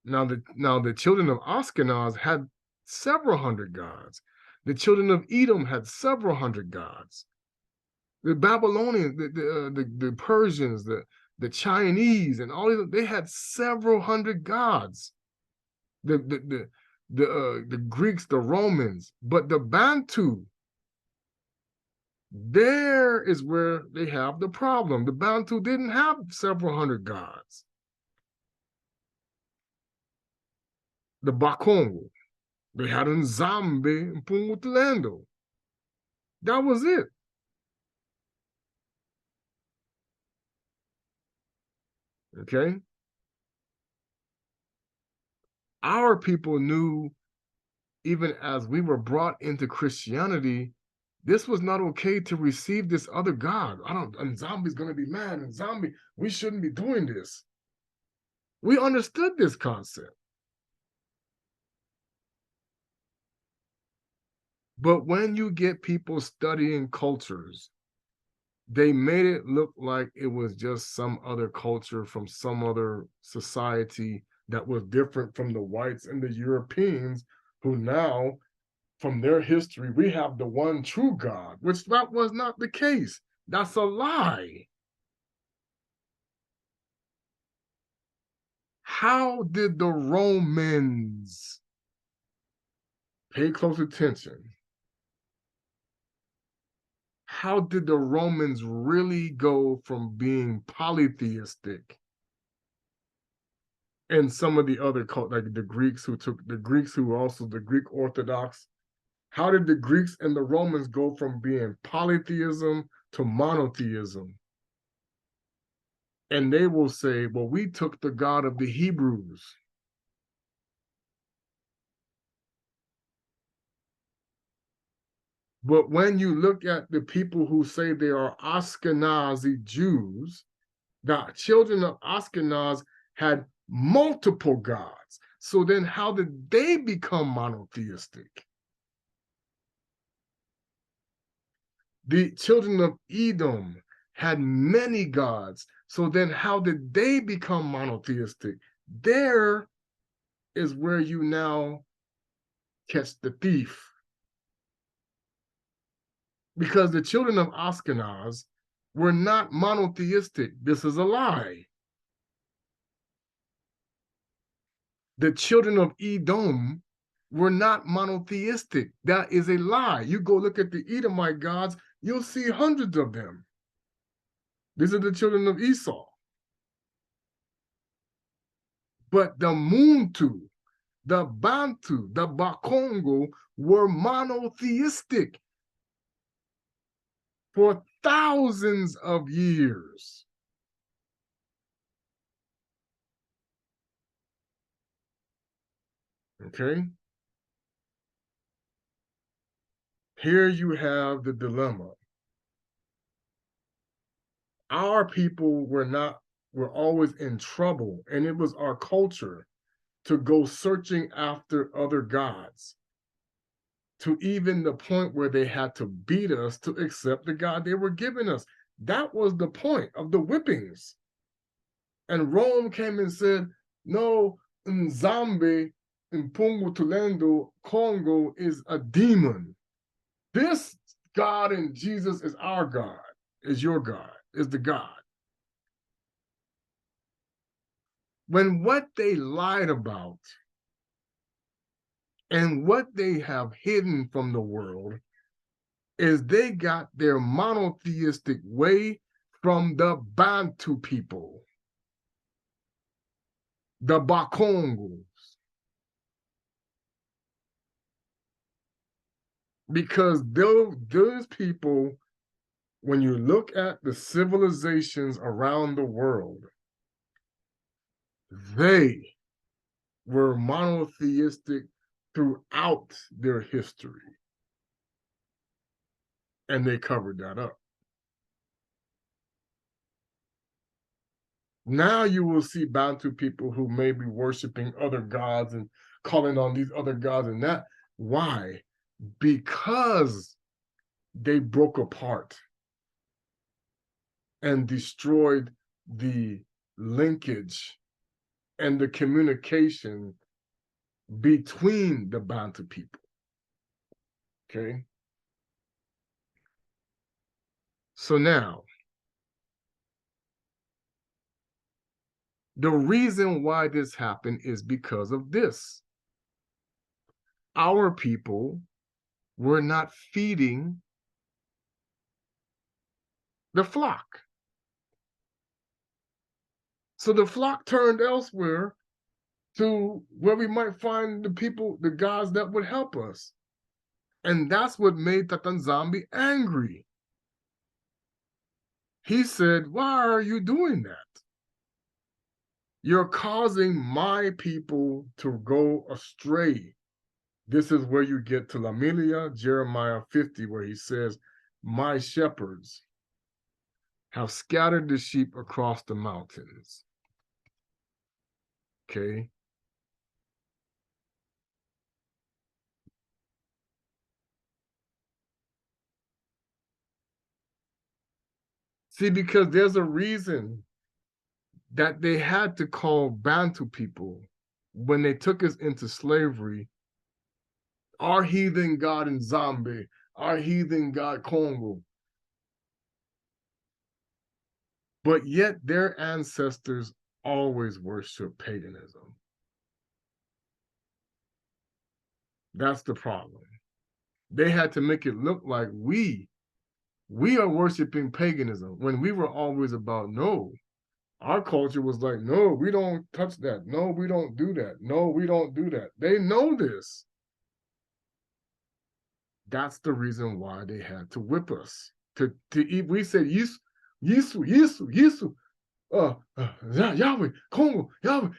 Now the children of Ashkenaz had several hundred gods. The children of Edom had several hundred gods. The Babylonians, the Persians, the Chinese, and all these, they had several hundred gods. The Greeks, the Romans, but the Bantu, there is where they have the problem. The Bantu didn't have several hundred gods. The Ba Kongo, they had nZambi and nZolele. That was it. Okay. Our people knew, even as we were brought into Christianity, this was not okay to receive this other God. nZambi's going to be mad, nZambi, we shouldn't be doing this. We understood this concept. But when you get people studying cultures, they made it look like it was just some other culture from some other society that was different from the whites and the Europeans, who now, from their history, we have the one true God, which that was not the case. That's a lie. How did the Romans, pay close attention, how did the Romans really go from being polytheistic, and some of the other cult, like the Greeks who were also the Greek Orthodox, how did the Greeks and the Romans go from being polytheism to monotheism? And they will say, well, we took the God of the Hebrews. But when you look at the people who say they are Ashkenazi Jews, the children of Ashkenaz had multiple gods. So then how did they become monotheistic? The children of Edom had many gods. So then how did they become monotheistic? There is where you now catch the thief. Because the children of Ashkenaz were not monotheistic. This is a lie. The children of Edom were not monotheistic. That is a lie. You go look at the Edomite gods, you'll see hundreds of them. These are the children of Esau. But the Muntu, the Bantu, the Ba Kongo were monotheistic for thousands of years. Okay? Here you have the dilemma. Our people were always in trouble, and it was our culture to go searching after other gods, to even the point where they had to beat us to accept the God they were giving us. That was the point of the whippings. And Rome came and said, no, nZambi, Mpungu Tulendo, Congo is a demon. This God and Jesus is our God, is your God, is the God. When what they lied about and what they have hidden from the world is they got their monotheistic way from the Bantu people, the Ba Kongo. Because those people, when you look at the civilizations around the world, they were monotheistic throughout their history. And they covered that up. Now you will see Bantu people who may be worshiping other gods and calling on these other gods and that. Why? Because they broke apart and destroyed the linkage and the communication between the Bantu people. Okay? So now, the reason why this happened is because of this. Our people were not feeding the flock. So the flock turned elsewhere to where we might find the people, the gods that would help us. And that's what made Tata nZambi angry. He said, why are you doing that? You're causing my people to go astray. This is where you get to Lamilia, Jeremiah 50, where he says, my shepherds have scattered the sheep across the mountains. Okay? See, because there's a reason that they had to call Bantu people when they took us into slavery, our heathen god nZambi, our heathen god Congo. But yet their ancestors always worship paganism. That's the problem. They had to make it look like we are worshiping paganism when we were always about, no, our culture was like, no, we don't touch that. No, we don't do that. No, we don't do that. They know this. That's the reason why they had to whip us. To eat, we said, Yisu, Yisu, Yisu, Yisu. Yahweh, Congo, Yahweh,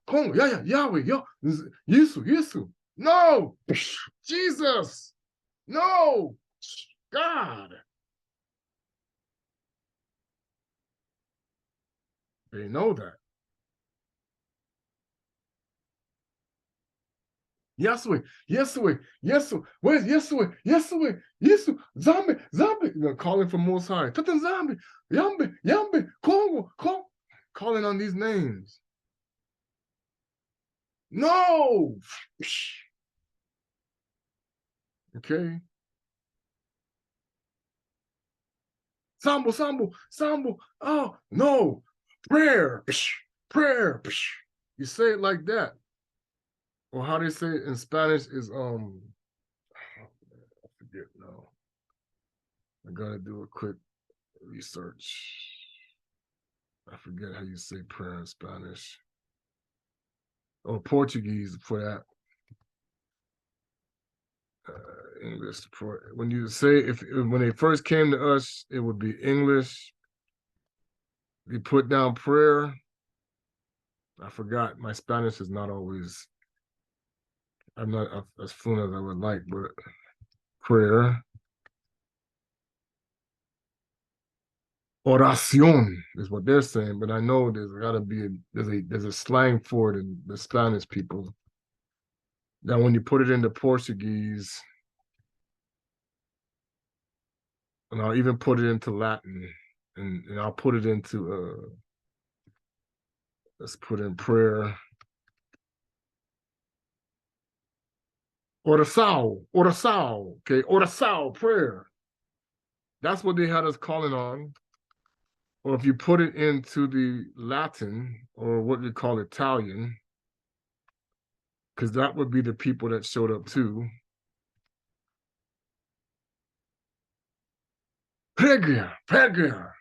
Congo, Yahweh, Yisu, Yisu. No, Jesus, no, God. They know that. Yesue, Yesue, Yesu, where's Yesue, Yesue, Yesu, Zambi, Zambi, calling for Most High, Tata Zambi, Yambe, Yambe, Congo, Congo, calling on these names. No! Okay. Sambo, Sambo, Sambo, oh, no, prayer, prayer. You say it like that. Or how they say it in Spanish is, I forget now. I gotta do a quick research. I forget how you say prayer in Spanish. Or Portuguese for that. English. When you say, when they first came to us, it would be English. You put down prayer. I forgot. My Spanish is not always, I'm not as fluent as I would like, but prayer. Oración is what they're saying, but I know there's gotta be there's a slang for it in the Spanish people. Now, when you put it into Portuguese, and I'll even put it into Latin, and I'll put it into let's put in prayer. Oração, okay, oração, prayer. That's what they had us calling on. Or if you put it into the Latin, or what we call Italian, because that would be the people that showed up too. Pregare, prayer.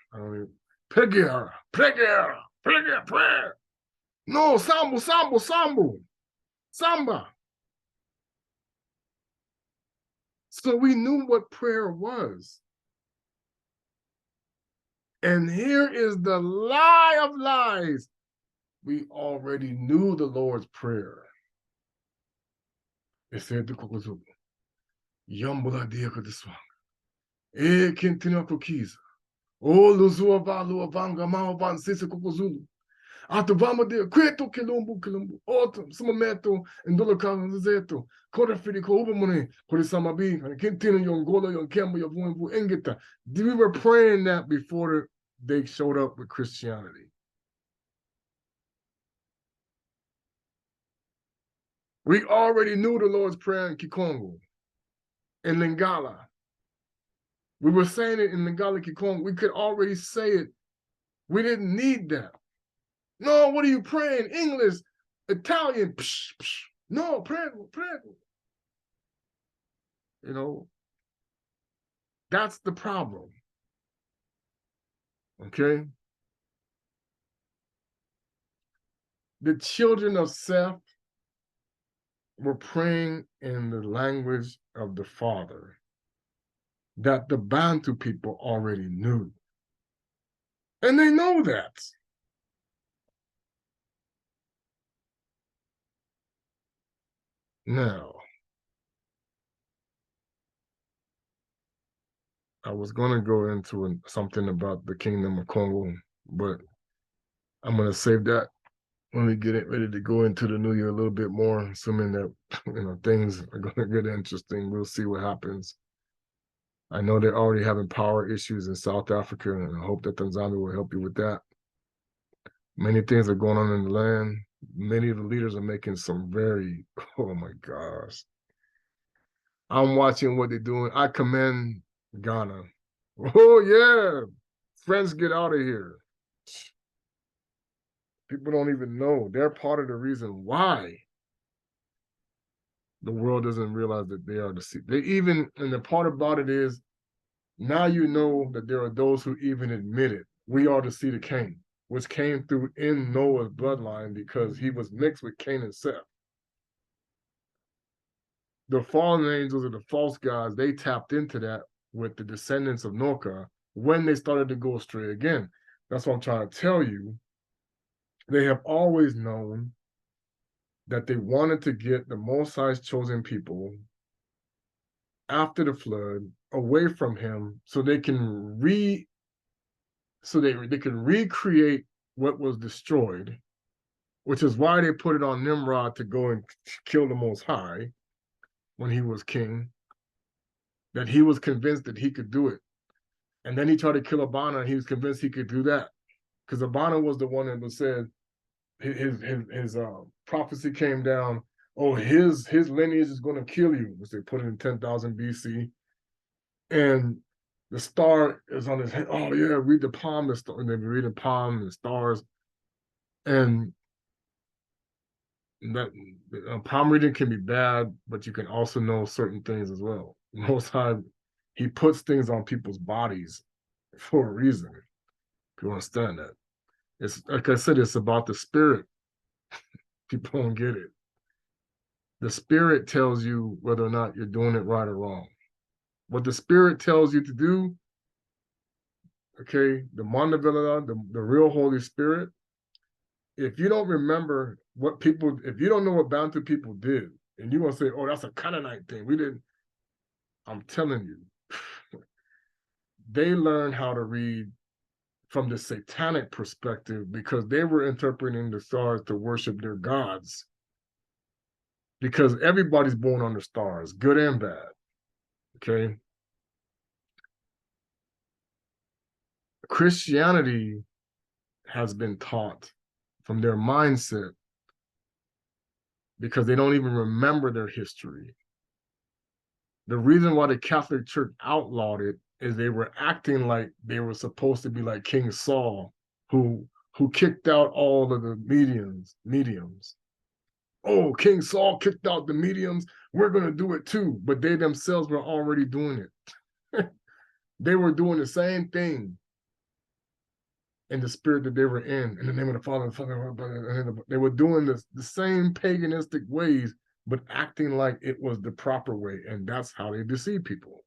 No, samba. So we knew what prayer was. And here is the lie of lies. We already knew the Lord's Prayer. It said the Kokozubu. Yambula diakadiswang. E kintina kokiza. O luzua valu avanga maovan sisa Kokozulu. Atuvama de kweto kilumbu. Oto sumameto indolokang zeto. Kora fidi ko ubamune. Kori samabi. Kintina yongola yonkembo yavunvu engeta. We were praying that before they showed up with Christianity. We already knew the Lord's Prayer in Kikongo, in Lingala. We were saying it in Lingala, Kikongo. We could already say it. We didn't need that. No, what are you praying? English, Italian. Psh, psh. No, prego. You know, that's the problem. Okay? The children of Seth were praying in the language of the Father that the Bantu people already knew. And they know that. Now, I was going to go into something about the Kingdom of Congo, but I'm going to save that when we get it ready to go into the new year a little bit more, assuming that things are going to get interesting. We'll see what happens. I know they're already having power issues in South Africa, and I hope that nZambi will help you with that. Many things are going on in the land. Many of the leaders are making some very, oh my gosh. I'm watching what they're doing. I commend Ghana. Oh yeah, friends, get out of here. People don't even know. They're part of the reason why the world doesn't realize that they are the seed. They even, and the part about it is, now you know that there are those who even admit it. We are the seed of Cain, which came through in Noah's bloodline because he was mixed with Cain and Seth. The fallen angels or the false gods, they tapped into that with the descendants of Noka when they started to go astray again. That's what I'm trying to tell you. They have always known that they wanted to get the Most High's chosen people after the flood away from him so they can recreate what was destroyed, which is why they put it on Nimrod to go and kill the Most High when he was king, that he was convinced that he could do it. And then he tried to kill Bana, and he was convinced he could do that. Because Bana was the one that was said, his prophecy came down, oh, his lineage is going to kill you, which they put it in 10,000 BC. And the star is on his head. Oh, yeah, read the palm, the star, and they read the palm and the stars. And that palm reading can be bad, but you can also know certain things as well. Most time, he puts things on people's bodies for a reason. If you understand that, it's like I said, it's about the spirit. People don't get it. The spirit tells you whether or not you're doing it right or wrong. What the spirit tells you to do, okay, the Mandavilla, the real Holy Spirit, if you don't remember what people, if you don't know what Bantu people did, and you're going to say, oh, that's a Canaanite thing, we didn't, I'm telling you, they learned how to read from the satanic perspective because they were interpreting the stars to worship their gods. Because everybody's born on the stars, good and bad, okay? Christianity has been taught from their mindset because they don't even remember their history. The reason why the Catholic Church outlawed it is they were acting like they were supposed to be like King Saul, who kicked out all of the mediums. Oh, King Saul kicked out the mediums. We're going to do it too. But they themselves were already doing it. They were doing the same thing in the spirit that they were in the name of the Father, they were doing the same paganistic ways, but acting like it was the proper way. And that's how they deceive people.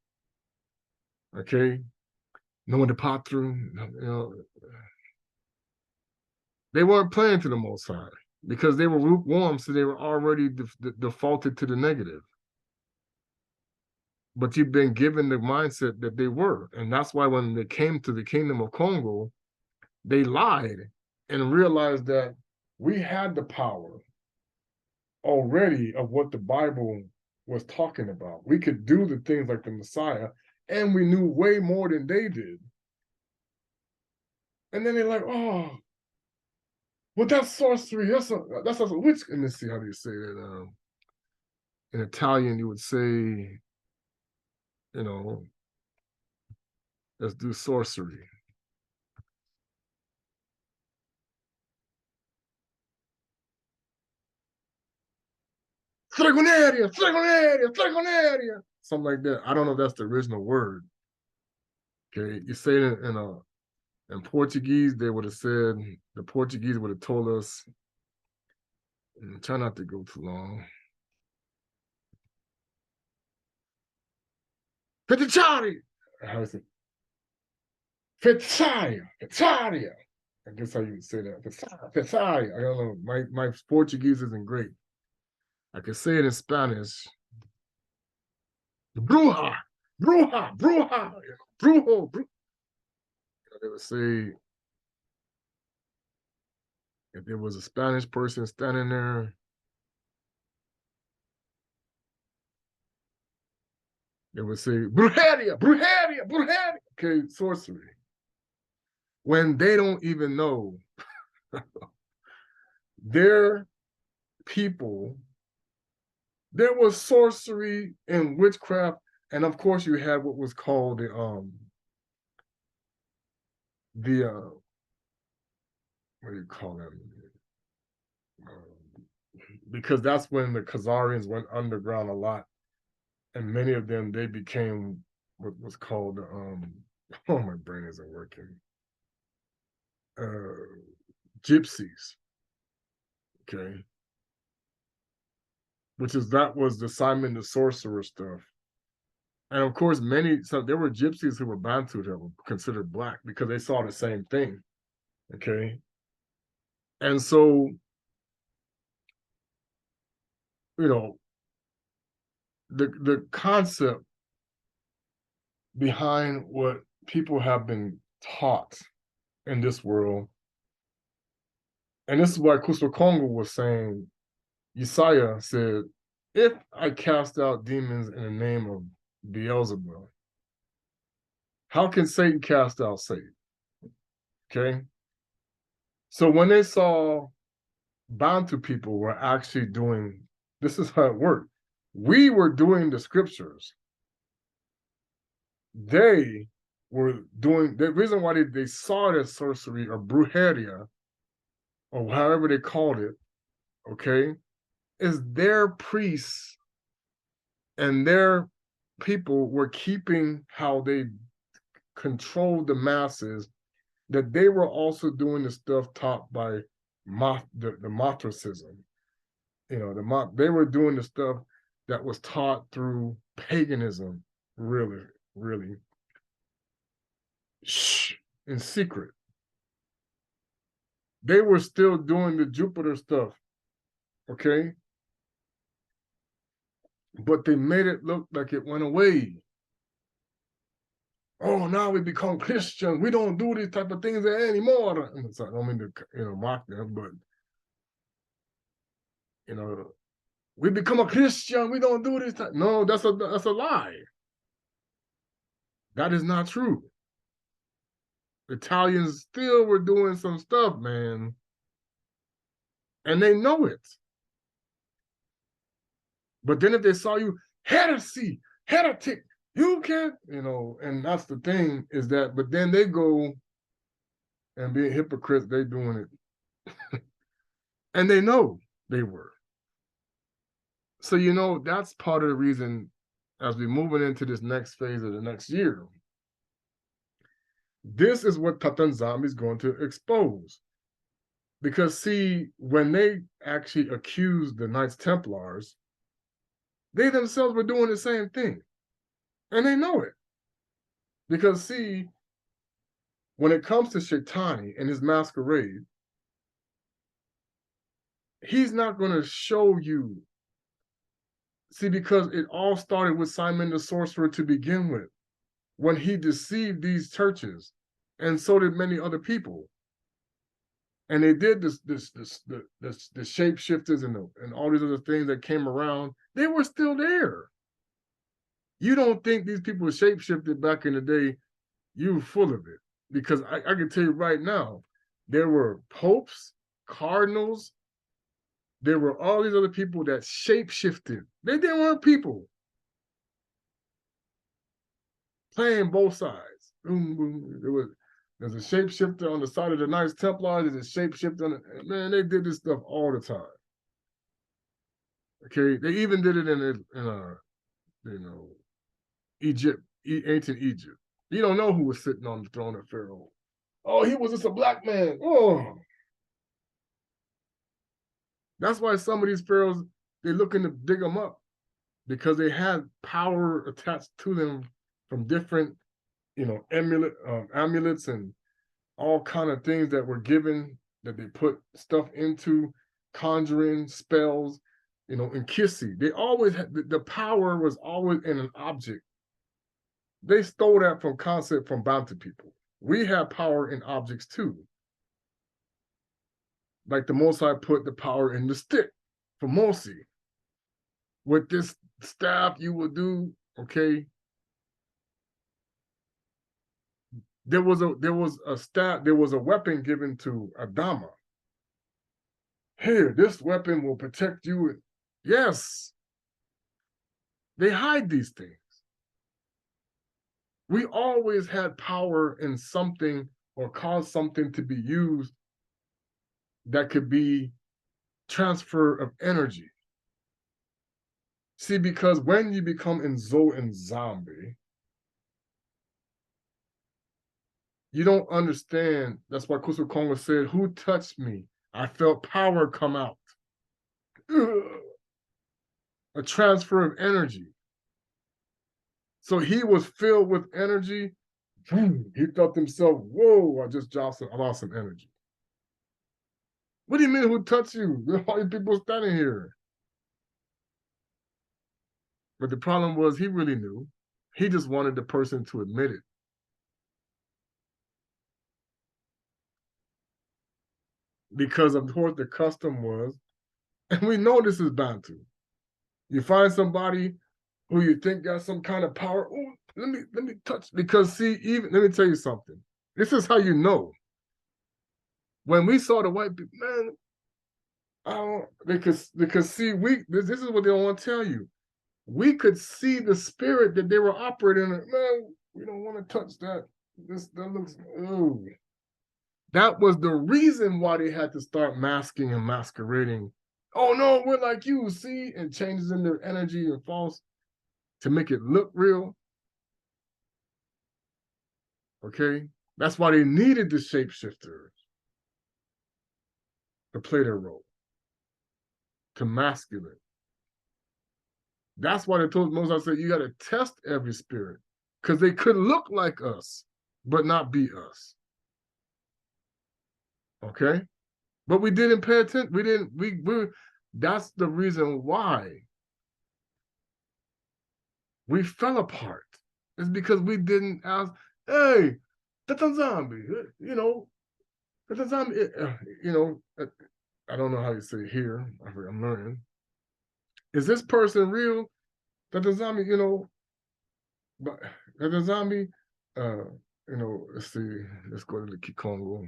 Okay? Knowing the pot through, they weren't playing to the Most High because they were lukewarm, so they were already defaulted to the negative. But you've been given the mindset that they were. And that's why when they came to the kingdom of Congo, they lied and realized that we had the power already of what the Bible was talking about. We could do the things like the Messiah, and we knew way more than they did. And then they're like, oh, well, that's sorcery. That's a witch. Let me see how do you say that. In Italian, you would say, let's do sorcery. Stregoneria, stregoneria, stregoneria. Something like that. I don't know if that's the original word. Okay, you say it in Portuguese, they would have said, the Portuguese would have told us, try not to go too long. Fettuccine. How is it? Fettuccine. Fettuccine. I guess how you would say that. Fettuccine. I don't know. My Portuguese isn't great. I can say it in Spanish. Bruja. Bruja. Bruja. Brujo. They would say, if there was a Spanish person standing there, They would say, brujeria, brujeria, brujeria. Okay, sorcery. When they don't even know their people, there was sorcery and witchcraft. And of course, you had what was called the what do you call them? Because that's when the Khazarians went underground a lot, and many of them they became what was called oh, my brain isn't working. Gypsies. Okay. That was the Simon the Sorcerer stuff. And of course, so there were gypsies who were Bantu that were considered black because they saw the same thing. Okay. And so, you know, the concept behind what people have been taught in this world, and this is why Ba Kongo was saying, Isaiah said, if I cast out demons in the name of Beelzebub, how can Satan cast out Satan? Okay. So when they saw Bantu people were actually doing, this is how it worked. We were doing the scriptures. They were doing, the reason why they saw it as sorcery or brujeria, or however they called it, okay, is their priests and their people were keeping how they controlled the masses, that they were also doing the stuff taught by the Matricism. You know, they were doing the stuff that was taught through paganism, really, really, in secret. They were still doing the Jupiter stuff, okay? But they made it look like it went away. Oh, now we become Christian. We don't do these type of things anymore. So I don't mean to, mock them, but we become a Christian. We don't do this. No, that's a lie. That is not true. Italians still were doing some stuff, man, and they know it. But then if they saw you, heresy, heretic, you can't, and that's the thing is that. But then they go and being hypocrites, they doing it, and they know they were. So that's part of the reason as we're moving into this next phase of the next year. This is what Tata nZambi is going to expose. Because see, when they actually accused the Knights Templars, they themselves were doing the same thing. And they know it. Because see, when it comes to Shaitani and his masquerade, he's not going to show you. See, because it all started with Simon the Sorcerer to begin with, when he deceived these churches, and so did many other people. And they did the shapeshifters and all these other things that came around. They were still there. You don't think these people were shapeshifted back in the day? You're full of it. Because I can tell you right now, there were popes, cardinals, there were all these other people that shapeshifted. They weren't people playing both sides. There's a shapeshifter on the side of the Knights Templar. There's a shapeshifter man, they did this stuff all the time. Okay, they even did it in Egypt, ancient Egypt. You don't know who was sitting on the throne of Pharaoh. Oh, he was just a black man. Oh, that's why some of these pharaohs, they're looking to dig them up, because they had power attached to them from different, amulets and all kind of things that were given, that they put stuff into, conjuring spells, in Kissy. They always had the power was always in an object. They stole that concept from Bantu people. We have power in objects too. Like the Mosai put the power in the stick for Mosi. With this staff, you will do, okay, there was a staff, there was a weapon given to Adama. Here, this weapon will protect you. Yes, they hide these things. We always had power in something or cause something to be used that could be transfer of energy. See, because when you become nZolele, you don't understand. That's why Kusu Kongo said, "Who touched me? I felt power come out." Ugh. A transfer of energy. So he was filled with energy. He felt himself, whoa, I lost some energy. What do you mean, who touched you? There are all these people standing here. But the problem was he really knew. He just wanted the person to admit it. Because of course the custom was, and we know this is Bantu. You find somebody who you think got some kind of power. Oh, let me touch. Because see, even let me tell you something. This is how you know. When we saw the white people, man, because see, this is what they don't want to tell you. We could see the spirit that they were operating in. Man, we don't want to touch that. That looks, oh. That was the reason why they had to start masking and masquerading. Oh no, we're like you, see, and changes in their energy and false to make it look real. Okay, that's why they needed the shapeshifters to play their role, to masculate. That's why they told Moses, I said, you got to test every spirit because they could look like us, but not be us. Okay, but we didn't pay attention. We didn't. We that's the reason why we fell apart. It's because we didn't ask. Hey, Tata nZambi, you know, Tata nZambi, you know. I don't know how you say it here. I'm learning. Is this person real? Tata nZambi, you know, but Tata nZambi, you know, let's see, let's go to the Congo.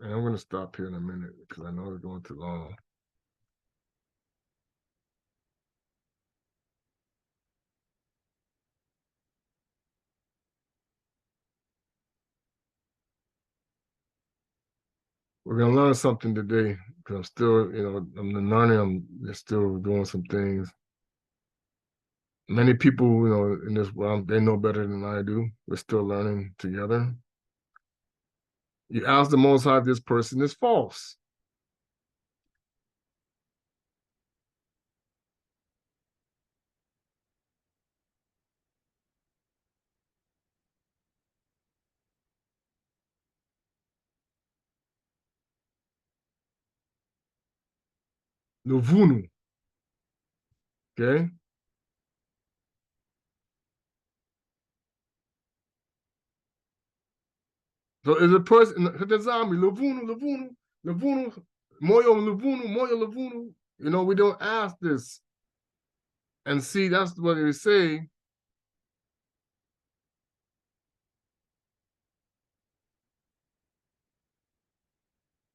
And I'm going to stop here in a minute because I know it's going too long. We're going to learn something today because I'm still, you know, I'm learning. I'm still doing some things. Many people, you know, in this world, they know better than I do. We're still learning together. You ask the Most High if this person is false. Luvunu. Okay? So is a person, nZambi, Luvunu, Moyo Luvunu. You know, we don't ask this. And see, that's what they say.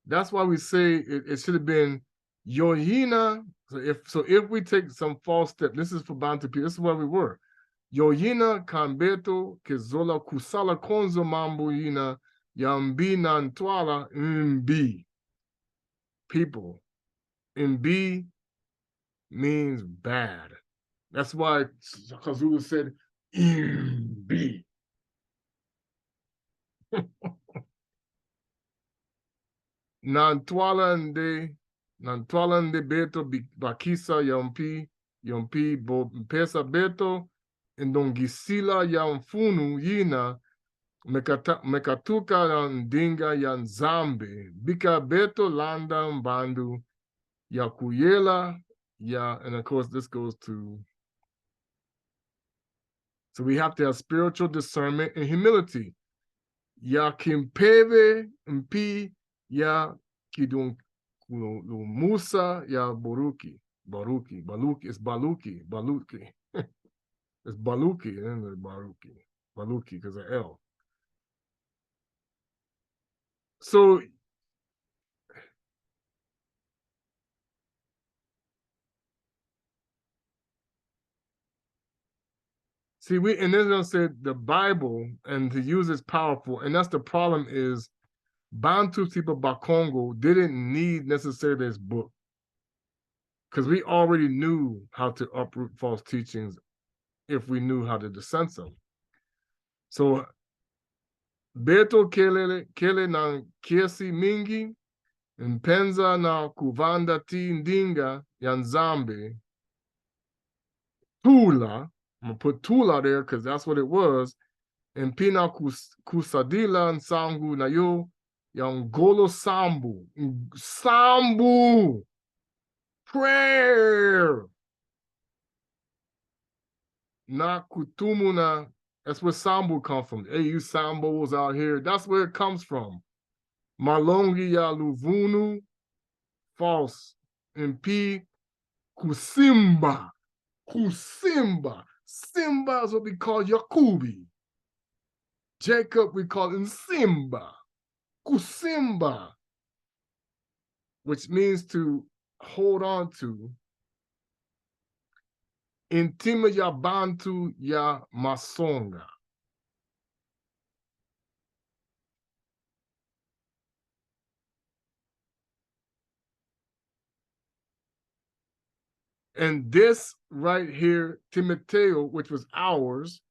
That's why we say it should have been Yohina. So if we take some false step, this is for Bantu people, this is where we were. Yohina Kambeto Kezola Kusala Konzo Mambo Yina Yambi Nantwala Mbi. People. Mbi means bad. That's why Kazulu said Mbi. Nantwalande Beto Bakisa Yompi Bo Pesa Beto Ndongisila Yamfunu Yina Mekatuka Ndinga nZambi Bika Beto Landa Bandu Yakuyela and of course this goes to, so we have to have spiritual discernment and humility. Ya Kimpeve Mpi ya Kidun Musa ya Baluki is Baluki. It's Baluki, and then Baruki. Baluki, because of L. So see, and then they'll say the Bible, and to use is powerful, and that's the problem is Bantu people Ba Kongo didn't need necessarily this book because we already knew how to uproot false teachings if we knew how to dissense them. So Beto kele na kiasi mingi mpenza na kuvanda ti ndinga ya nZambi Tula. I'm gonna put Tula there because that's what it was. And Pina kusadila nsangu na yo Yangolo Sambu. Sambu. Prayer. Na kutumuna. That's where Sambu come from. Hey, you Sambos out here. That's where it comes from. Malongi ya Luvunu. False. And P. Kusimba. Kusimba. Simba is what we call Yakubi. Jacob, we call him Simba. Kusimba. Which means to hold on to. Intima ya Bantu ya Masonga. And this right here, Timoteo, which was ours,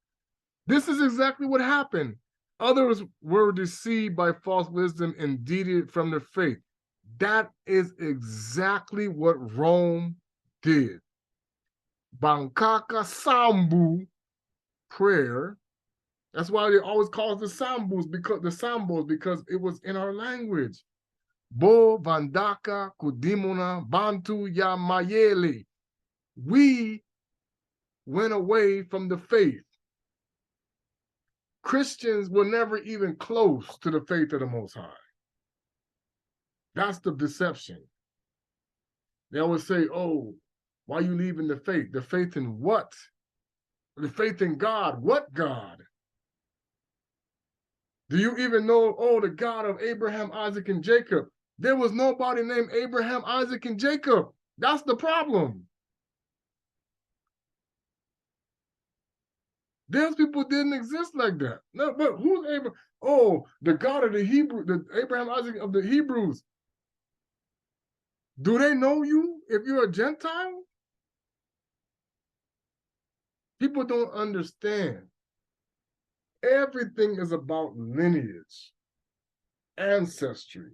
this is exactly what happened. Others were deceived by false wisdom and deviated from their faith. That is exactly what Rome did. Bankaka Sambu, prayer. That's why they always call us the Sambus, because it was in our language. Bo Vandaka Kudimona Bantu Ya Mayele. We went away from the faith. Christians were never even close to the faith of the Most High. That's the deception. They always say, oh, why are you leaving the faith? The faith in what? The faith in God. What God? Do you even know, oh, the God of Abraham, Isaac, and Jacob? There was nobody named Abraham, Isaac, and Jacob. That's the problem. Those people didn't exist like that. No, but who's Abraham? Oh, the God of the Hebrew, the Abraham, Isaac of the Hebrews. Do they know you if you're a Gentile? People don't understand. Everything is about lineage, ancestry.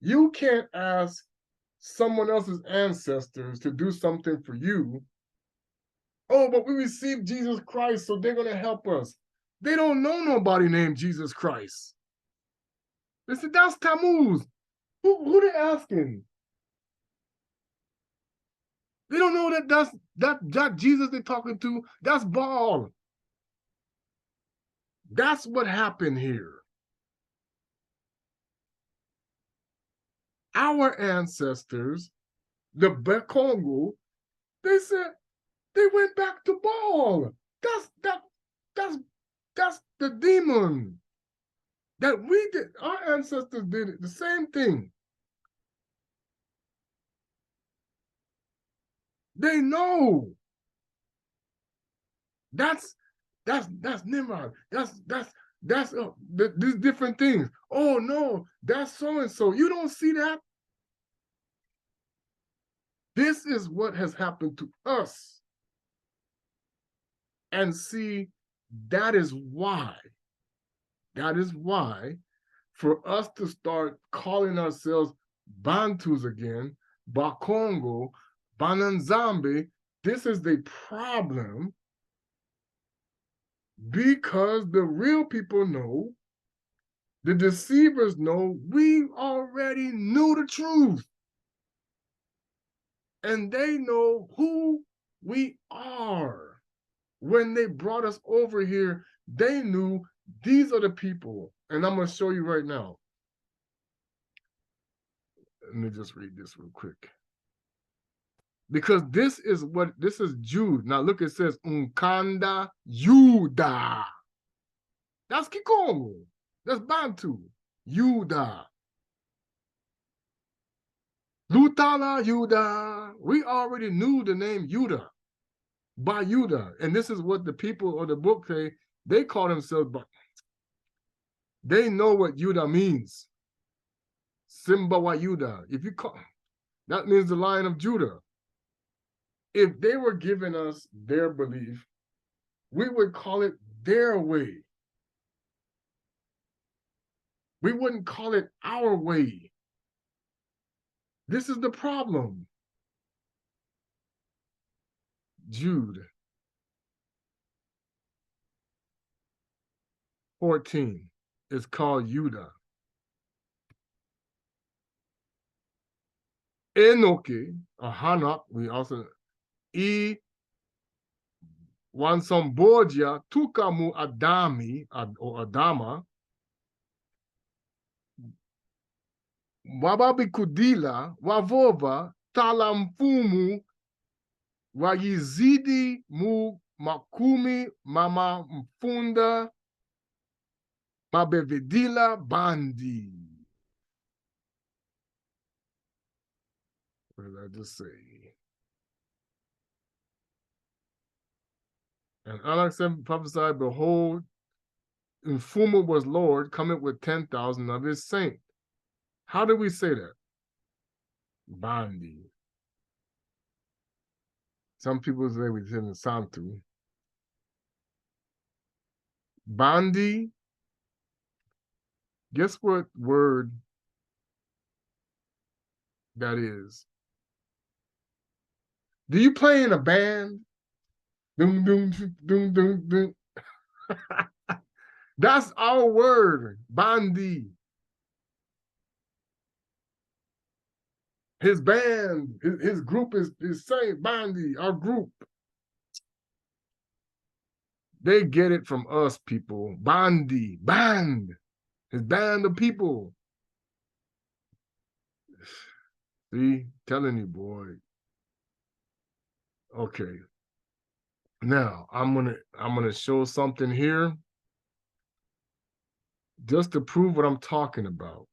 You can't ask someone else's ancestors to do something for you. Oh, but we received Jesus Christ, so they're going to help us. They don't know nobody named Jesus Christ. They said, that's Tammuz. Who they asking? They don't know that Jesus they're talking to, that's Baal. That's what happened here. Our ancestors, the Ba Kongo, they said they went back to Baal. That's the demon that we did. Our ancestors did it, the same thing. They know. That's Nimrod. These different things. Oh no, that's so and so. You don't see that. This is what has happened to us. And see, that is why for us to start calling ourselves Bantus again, Ba Kongo, Bana nZambi, this is the problem because the real people know, the deceivers know, we already knew the truth. And they know who we are. When they brought us over here, they knew these are the people. And I'm going to show you right now. Let me just read this real quick. Because this is Jude. Now look, it says Unkanda Yuda. That's Kikongo. That's Bantu. Yuda. Lutala Yuda. We already knew the name Yuda by Yuda. And this is what the people of the book say. They call themselves, they know what Yuda means. Simba wa Yuda. If you call, that means the Lion of Judah. If they were giving us their belief, we would call it their way. We wouldn't call it our way. This is the problem. Jude 14 is called Yuda. Enoki, or Hanak, we also, Wansombodia, Tukamu Adami, or Adama, Wababikudila, Wavova, Talamfumu, Wayizidi mu Makumi, Mama Mfunda, Mabevedila Bandi. What did I just say? And Alex prophesied, behold, Mfumu was Lord, coming with 10,000 of his saints. How do we say that? Bandi. Some people say we say in Santu. Bandi. Guess what word that is? Do you play in a band? Doom, doom, doom, doom, doom. That's our word, Bandi. His band, his group is saying Bandi, our group. They get it from us, people. Bandi, band. His band of people. See, telling you, boy. Okay. Now I'm gonna show something here just to prove what I'm talking about.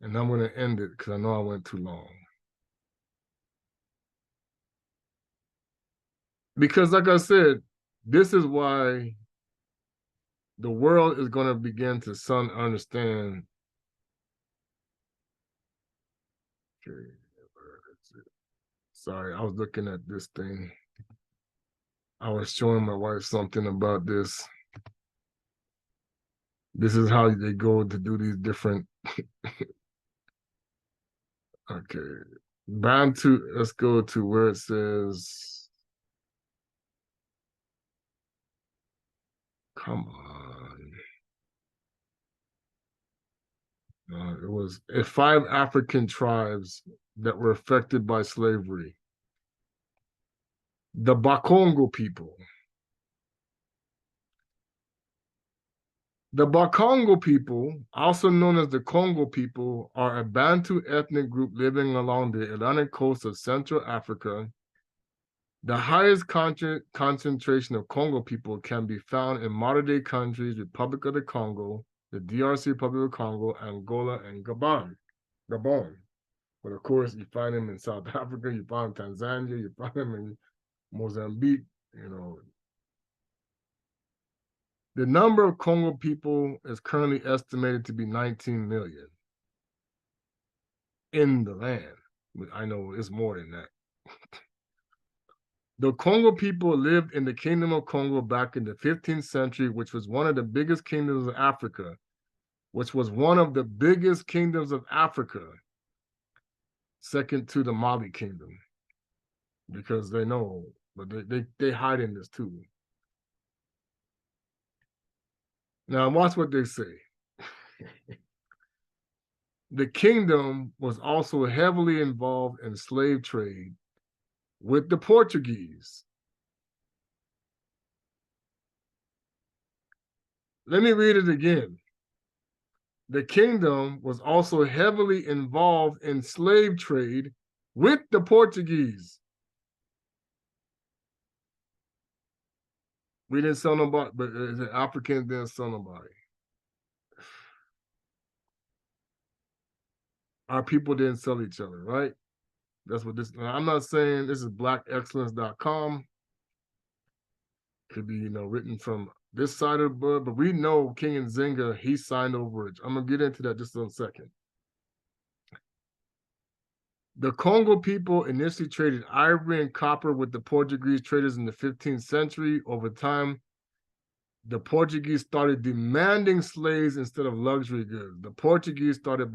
And I'm gonna end it because I know I went too long. Because like I said, this is why the world is gonna begin to understand. Okay. Sorry, I was looking at this thing. I was showing my wife something about this. This is how they go to do these different. Okay. Bantu, let's go to where it says, come on. It was 5 African tribes that were affected by slavery. The Ba Kongo people. The Ba Kongo people, also known as the Congo people, are a Bantu ethnic group living along the Atlantic coast of Central Africa. The highest concentration of Congo people can be found in modern-day countries, Republic of the Congo, the DRC, Republic of Congo, Angola, and Gabon. But of course, you find them in South Africa, you find them in Tanzania, you find them in Mozambique, you know. The number of Congo people is currently estimated to be 19 million in the land. I know it's more than that. The Congo people lived in the Kingdom of Congo back in the 15th century, which was one of the biggest kingdoms of Africa, second to the Mali kingdom, because they know, but they hide in this too. Now watch what they say. The kingdom was also heavily involved in slave trade with the Portuguese. Let me read it again. the kingdom was also heavily involved in slave trade with the Portuguese. We didn't sell nobody, but the Africans didn't sell nobody. Our people didn't sell each other, right? That's what this. I'm not saying this is blackexcellence.com. Could be, written from this side of the book, but we know King Nzinga, he signed overage. I'm gonna get into that just in a second. The Congo people initially traded ivory and copper with the Portuguese traders in the 15th century. Over time, the Portuguese started demanding slaves instead of luxury goods. The Portuguese started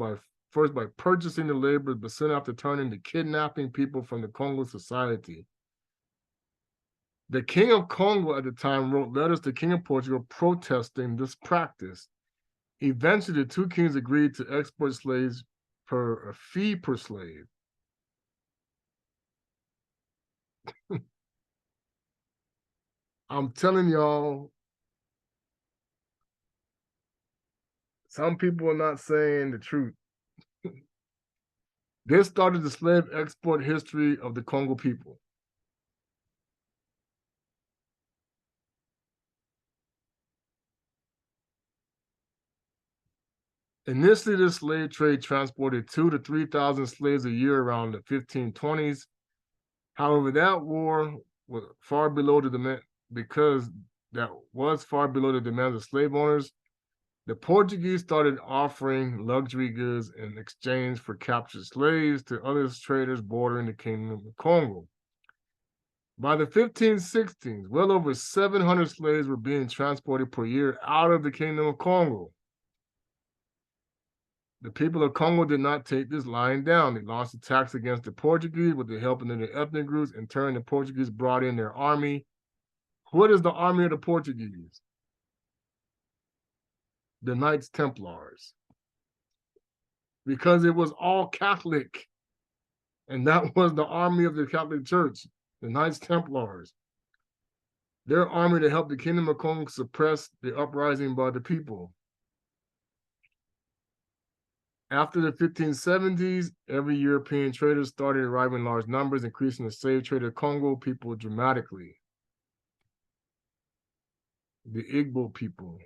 first by purchasing the labor, but soon after turning to kidnapping people from the Congo society. The King of Congo at the time wrote letters to King of Portugal protesting this practice. Eventually, the two kings agreed to export slaves per a fee per slave. I'm telling y'all, some people are not saying the truth. This started the slave export history of the Congo people. Initially, this slave trade transported 2,000 to 3,000 slaves a year around the 1520s. However, that war was far below the demand because that was far below the demands of slave owners. The Portuguese started offering luxury goods in exchange for captured slaves to other traders bordering the Kingdom of Congo. By the 1516s, well over 700 slaves were being transported per year out of the Kingdom of Congo. The people of Congo did not take this lying down. They launched attacks against the Portuguese with the help of their ethnic groups. In turn, the Portuguese brought in their army. What is the army of the Portuguese? The Knights Templars. Because it was all Catholic. And that was the army of the Catholic Church, the Knights Templars. Their army to help the Kingdom of Congo suppress the uprising by the people. After the 1570s, every European trader started arriving in large numbers, increasing the slave trade of Congo people dramatically. The Igbo people,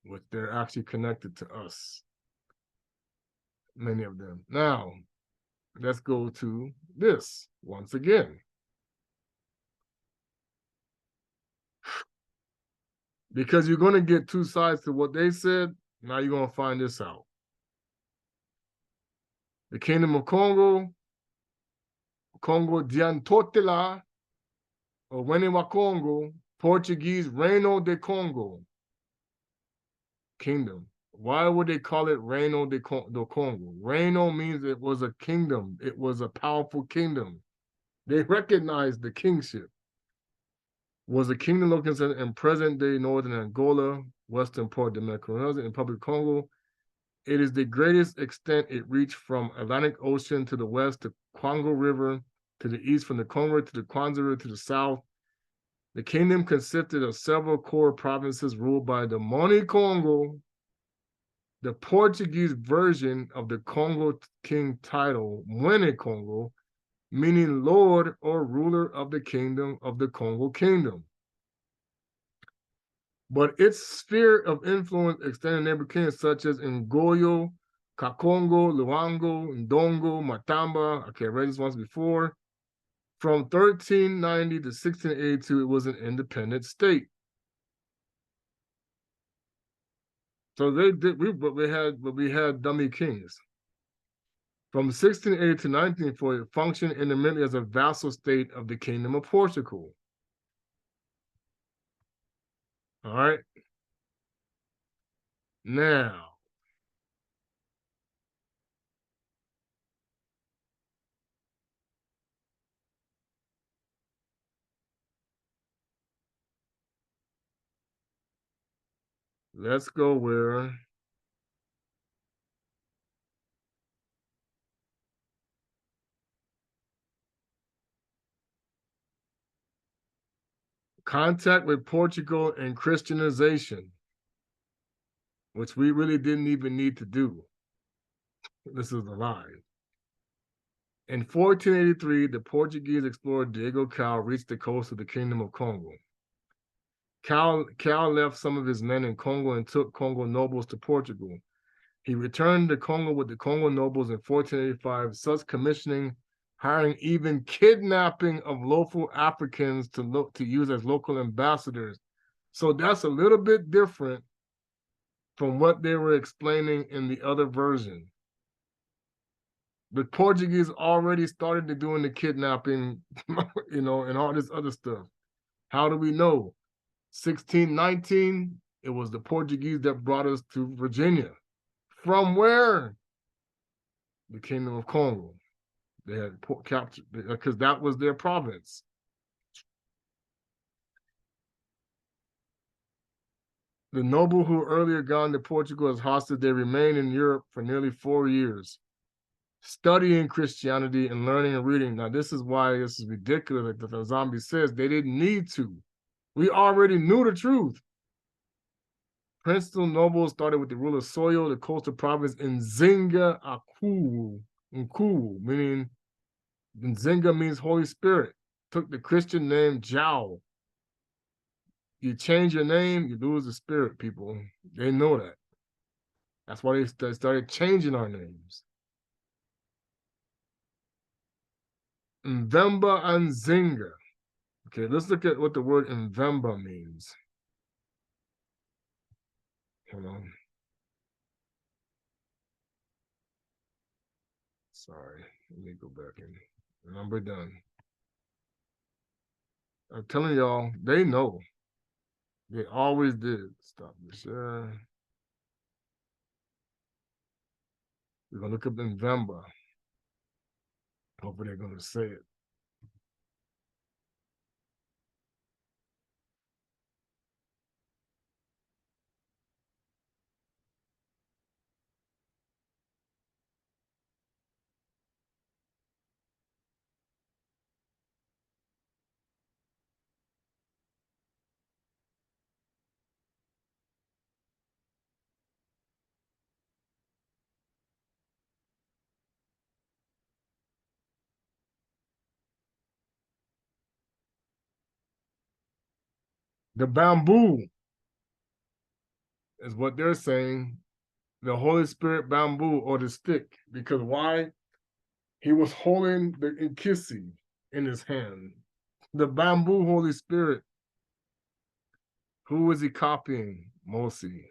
which they're actually connected to us, many of them. Now, let's go to this once again. Because you're going to get two sides to what they said, now you're going to find this out. The Kingdom of Congo, Congo Diantotela, or Wenewa Congo, Portuguese Reino de Congo, kingdom. Why would they call it Reino de Congo? Reino means it was a kingdom. It was a powerful kingdom. They recognized the kingship. Was a kingdom located in present-day northern Angola, western part of Democratic and Republic of Congo. It is the greatest extent it reached from Atlantic Ocean to the west to Congo River, to the east from the Congo to the Kwanzaa River to the south. The kingdom consisted of several core provinces ruled by the Moni Congo, the Portuguese version of the Congo king title, Mwene Congo, meaning lord or ruler of the kingdom of the Congo kingdom. But its sphere of influence extended neighbor kingdoms such as Ngoyo, Kakongo, Luango, Ndongo, Matamba. Okay, I read this once before. From 1390 to 1682, it was an independent state. So they did, but we had dummy kings. From 1680 to 1940, it functioned intermittently as a vassal state of the Kingdom of Portugal. All right. Now, let's go where contact with Portugal and Christianization. which we really didn't even need to do. This is a lie. In 1483, the Portuguese explorer Diego Cal reached the coast of the Kingdom of Congo. Cal left some of his men in Congo and took Congo nobles to Portugal. He returned to Congo with the Congo nobles in 1485, thus commissioning, hiring, even kidnapping of local Africans to use as local ambassadors. So that's a little bit different from what they were explaining in the other version. The Portuguese already started to doing the kidnapping, and all this other stuff. How do we know? 1619, it was the Portuguese that brought us to Virginia. From where? The Kingdom of Congo. They had captured, because that was their province. The noble who earlier gone to Portugal as hostage, they remained in Europe for nearly 4 years, studying Christianity and learning and reading. Now, this is why this is ridiculous that the nZambi says they didn't need to. We already knew the truth. Principal nobles started with the ruler Soyo, the coastal province Nzinga Akulu, meaning Nzinga means Holy Spirit. Took the Christian name Jiao. You change your name, you lose the spirit, people. They know that. That's why they started changing our names. Mvemba and Nzinga. Okay, let's look at what the word Mvemba means. Hold on. Sorry, let me go back in. Number done. I'm telling y'all, they know. They always did. Stop the share. We're gonna look up Mvemba. Hopefully they're gonna say it. The bamboo is what they're saying. The Holy Spirit bamboo or the stick. Because why? He was holding the Nkisi in his hand. The bamboo Holy Spirit. Who is he copying? Mosi.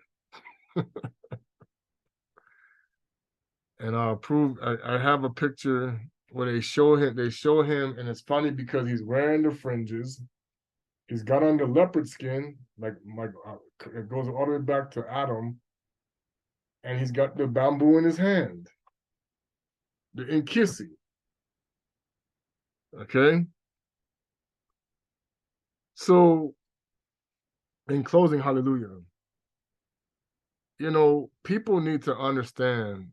And I have a picture where they show him, and it's funny because he's wearing the fringes. He's got on the leopard skin, like it goes all the way back to Adam, and he's got the bamboo in his hand, the Nkisi. Okay. So, in closing, hallelujah. People need to understand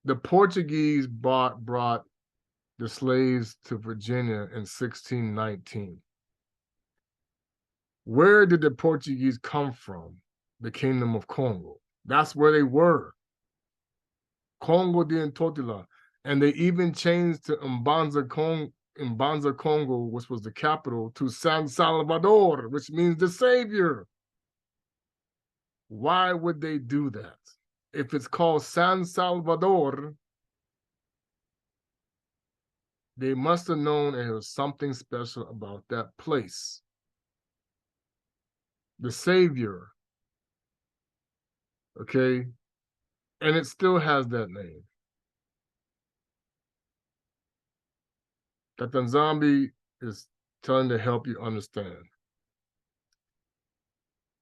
the Portuguese brought the slaves to Virginia in 1619. Where did the Portuguese come from? The Kingdom of Congo. That's where they were. Congo de Ntotila. And they even changed to Mbanza Congo, which was the capital, to San Salvador, which means the Savior. Why would they do that? If it's called San Salvador, they must have known there was something special about that place. The Savior. Okay? And it still has that name. That nZambi is trying to help you understand.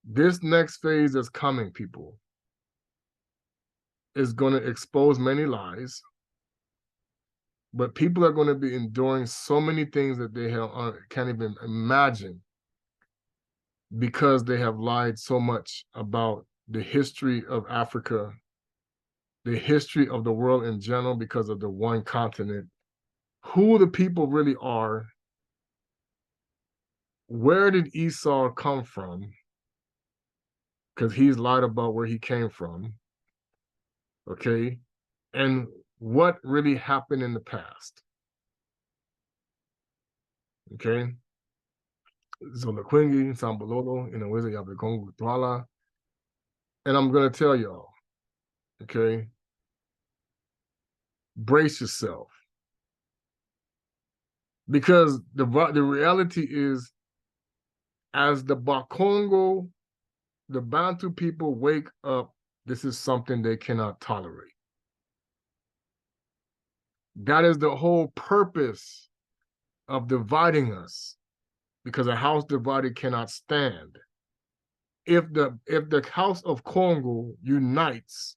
This next phase that's coming, people, is going to expose many lies, but people are going to be enduring so many things that they can't even imagine because they have lied so much about the history of Africa, the history of the world in general because of the one continent, who the people really are, where did Esau come from, because he's lied about where he came from, okay, and what really happened in the past, okay? Zolakwingi, Sambololo, Inaweza ya Ba Kongo Twala. And I'm going to tell y'all, okay, brace yourself. Because the reality is, as the Ba Kongo, the Bantu people wake up, this is something they cannot tolerate. That is the whole purpose of dividing us, because a house divided cannot stand. If the house of Congo unites,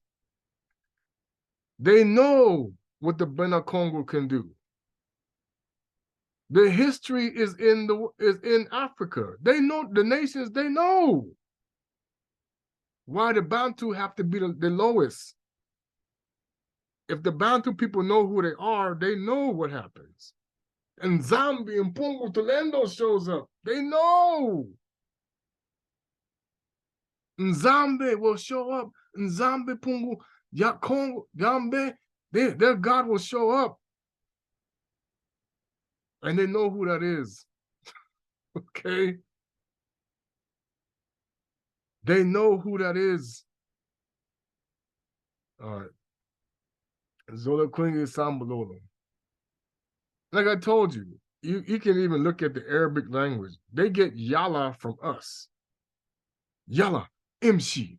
they know what the Bena Kongo can do. The history is in Africa. They know the nations. They know why the Bantu have to be the lowest. If the Bantu people know who they are, they know what happens. And nZambi and Pungu Tulendo shows up. They know. nZambi will show up. nZambi Pungu Ya Kongo Yambe, their God will show up. And they know who that is. Okay? They know who that is. All right. Zola Quingy Sambololo. Like I told you, you can even look at the Arabic language. They get Yalla from us. Yalla, Imshi.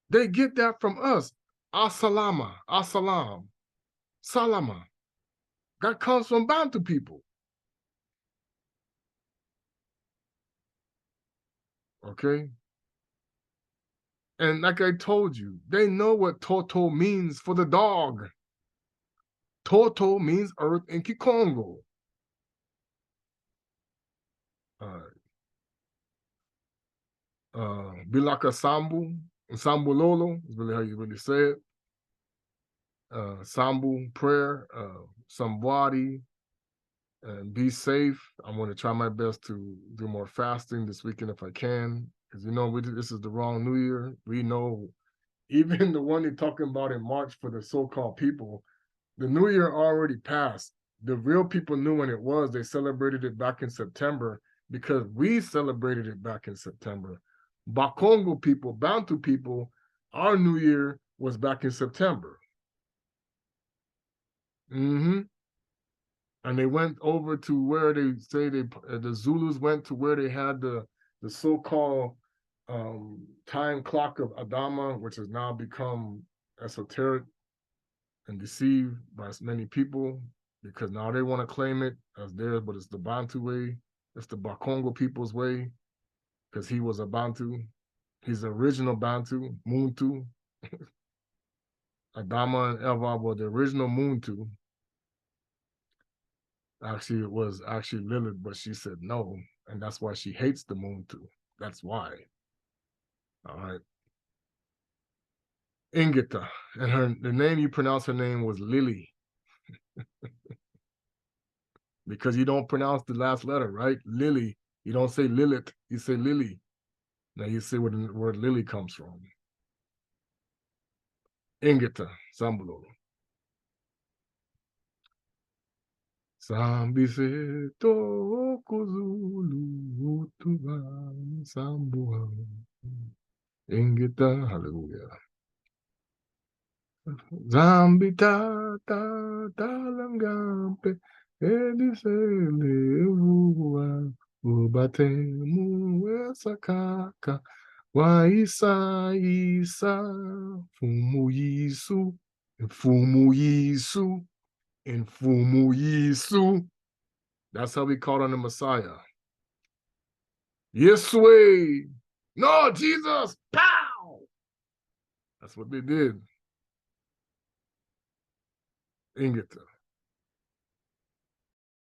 They get that from us. Asalama, Asalam, Salama. That comes from Bantu people. Okay? And like I told you, they know what Toto means for the dog. Toto means earth in Kikongo. Bilaka Sambu, Sambulolo is really how you really say it. Sambu prayer, Sambwadi, and be safe. I'm going to try my best to do more fasting this weekend if I can, because this is the wrong New Year. We know, even the one they're talking about in March for the so-called people, the New Year already passed. The real people knew when it was. They celebrated it back in September because we celebrated it back in September. Ba Kongo people, Bantu people, our New Year was back in September. Mm-hmm. And they went over to where they say the Zulus went to where they had the so-called time clock of Adama, which has now become esoteric and deceived by many people, because now they want to claim it as theirs, but it's the Bantu way. It's the Ba Kongo people's way, because he was a Bantu. He's the original Bantu, Muntu. Adama and Eva were the original Muntu. Actually, it was actually Lilith, but she said no, and that's why she hates the Muntu. That's why. All right. Ingita, and the name you pronounce her name was Lily. Because you don't pronounce the last letter, right? Lily. You don't say Lilith, you say Lily. Now you see where the word Lily comes from. Ingita, Sambulolo. Sambi se to kozulu tuba sambuha. Ingita, hallelujah. Zambi ta langampe edisele uwa ubatemu esakaka wa isa fumu yisu and fumu yisu. That's how we called on the Messiah. Yes way. No, Jesus. Pow. That's what they did. Ingita.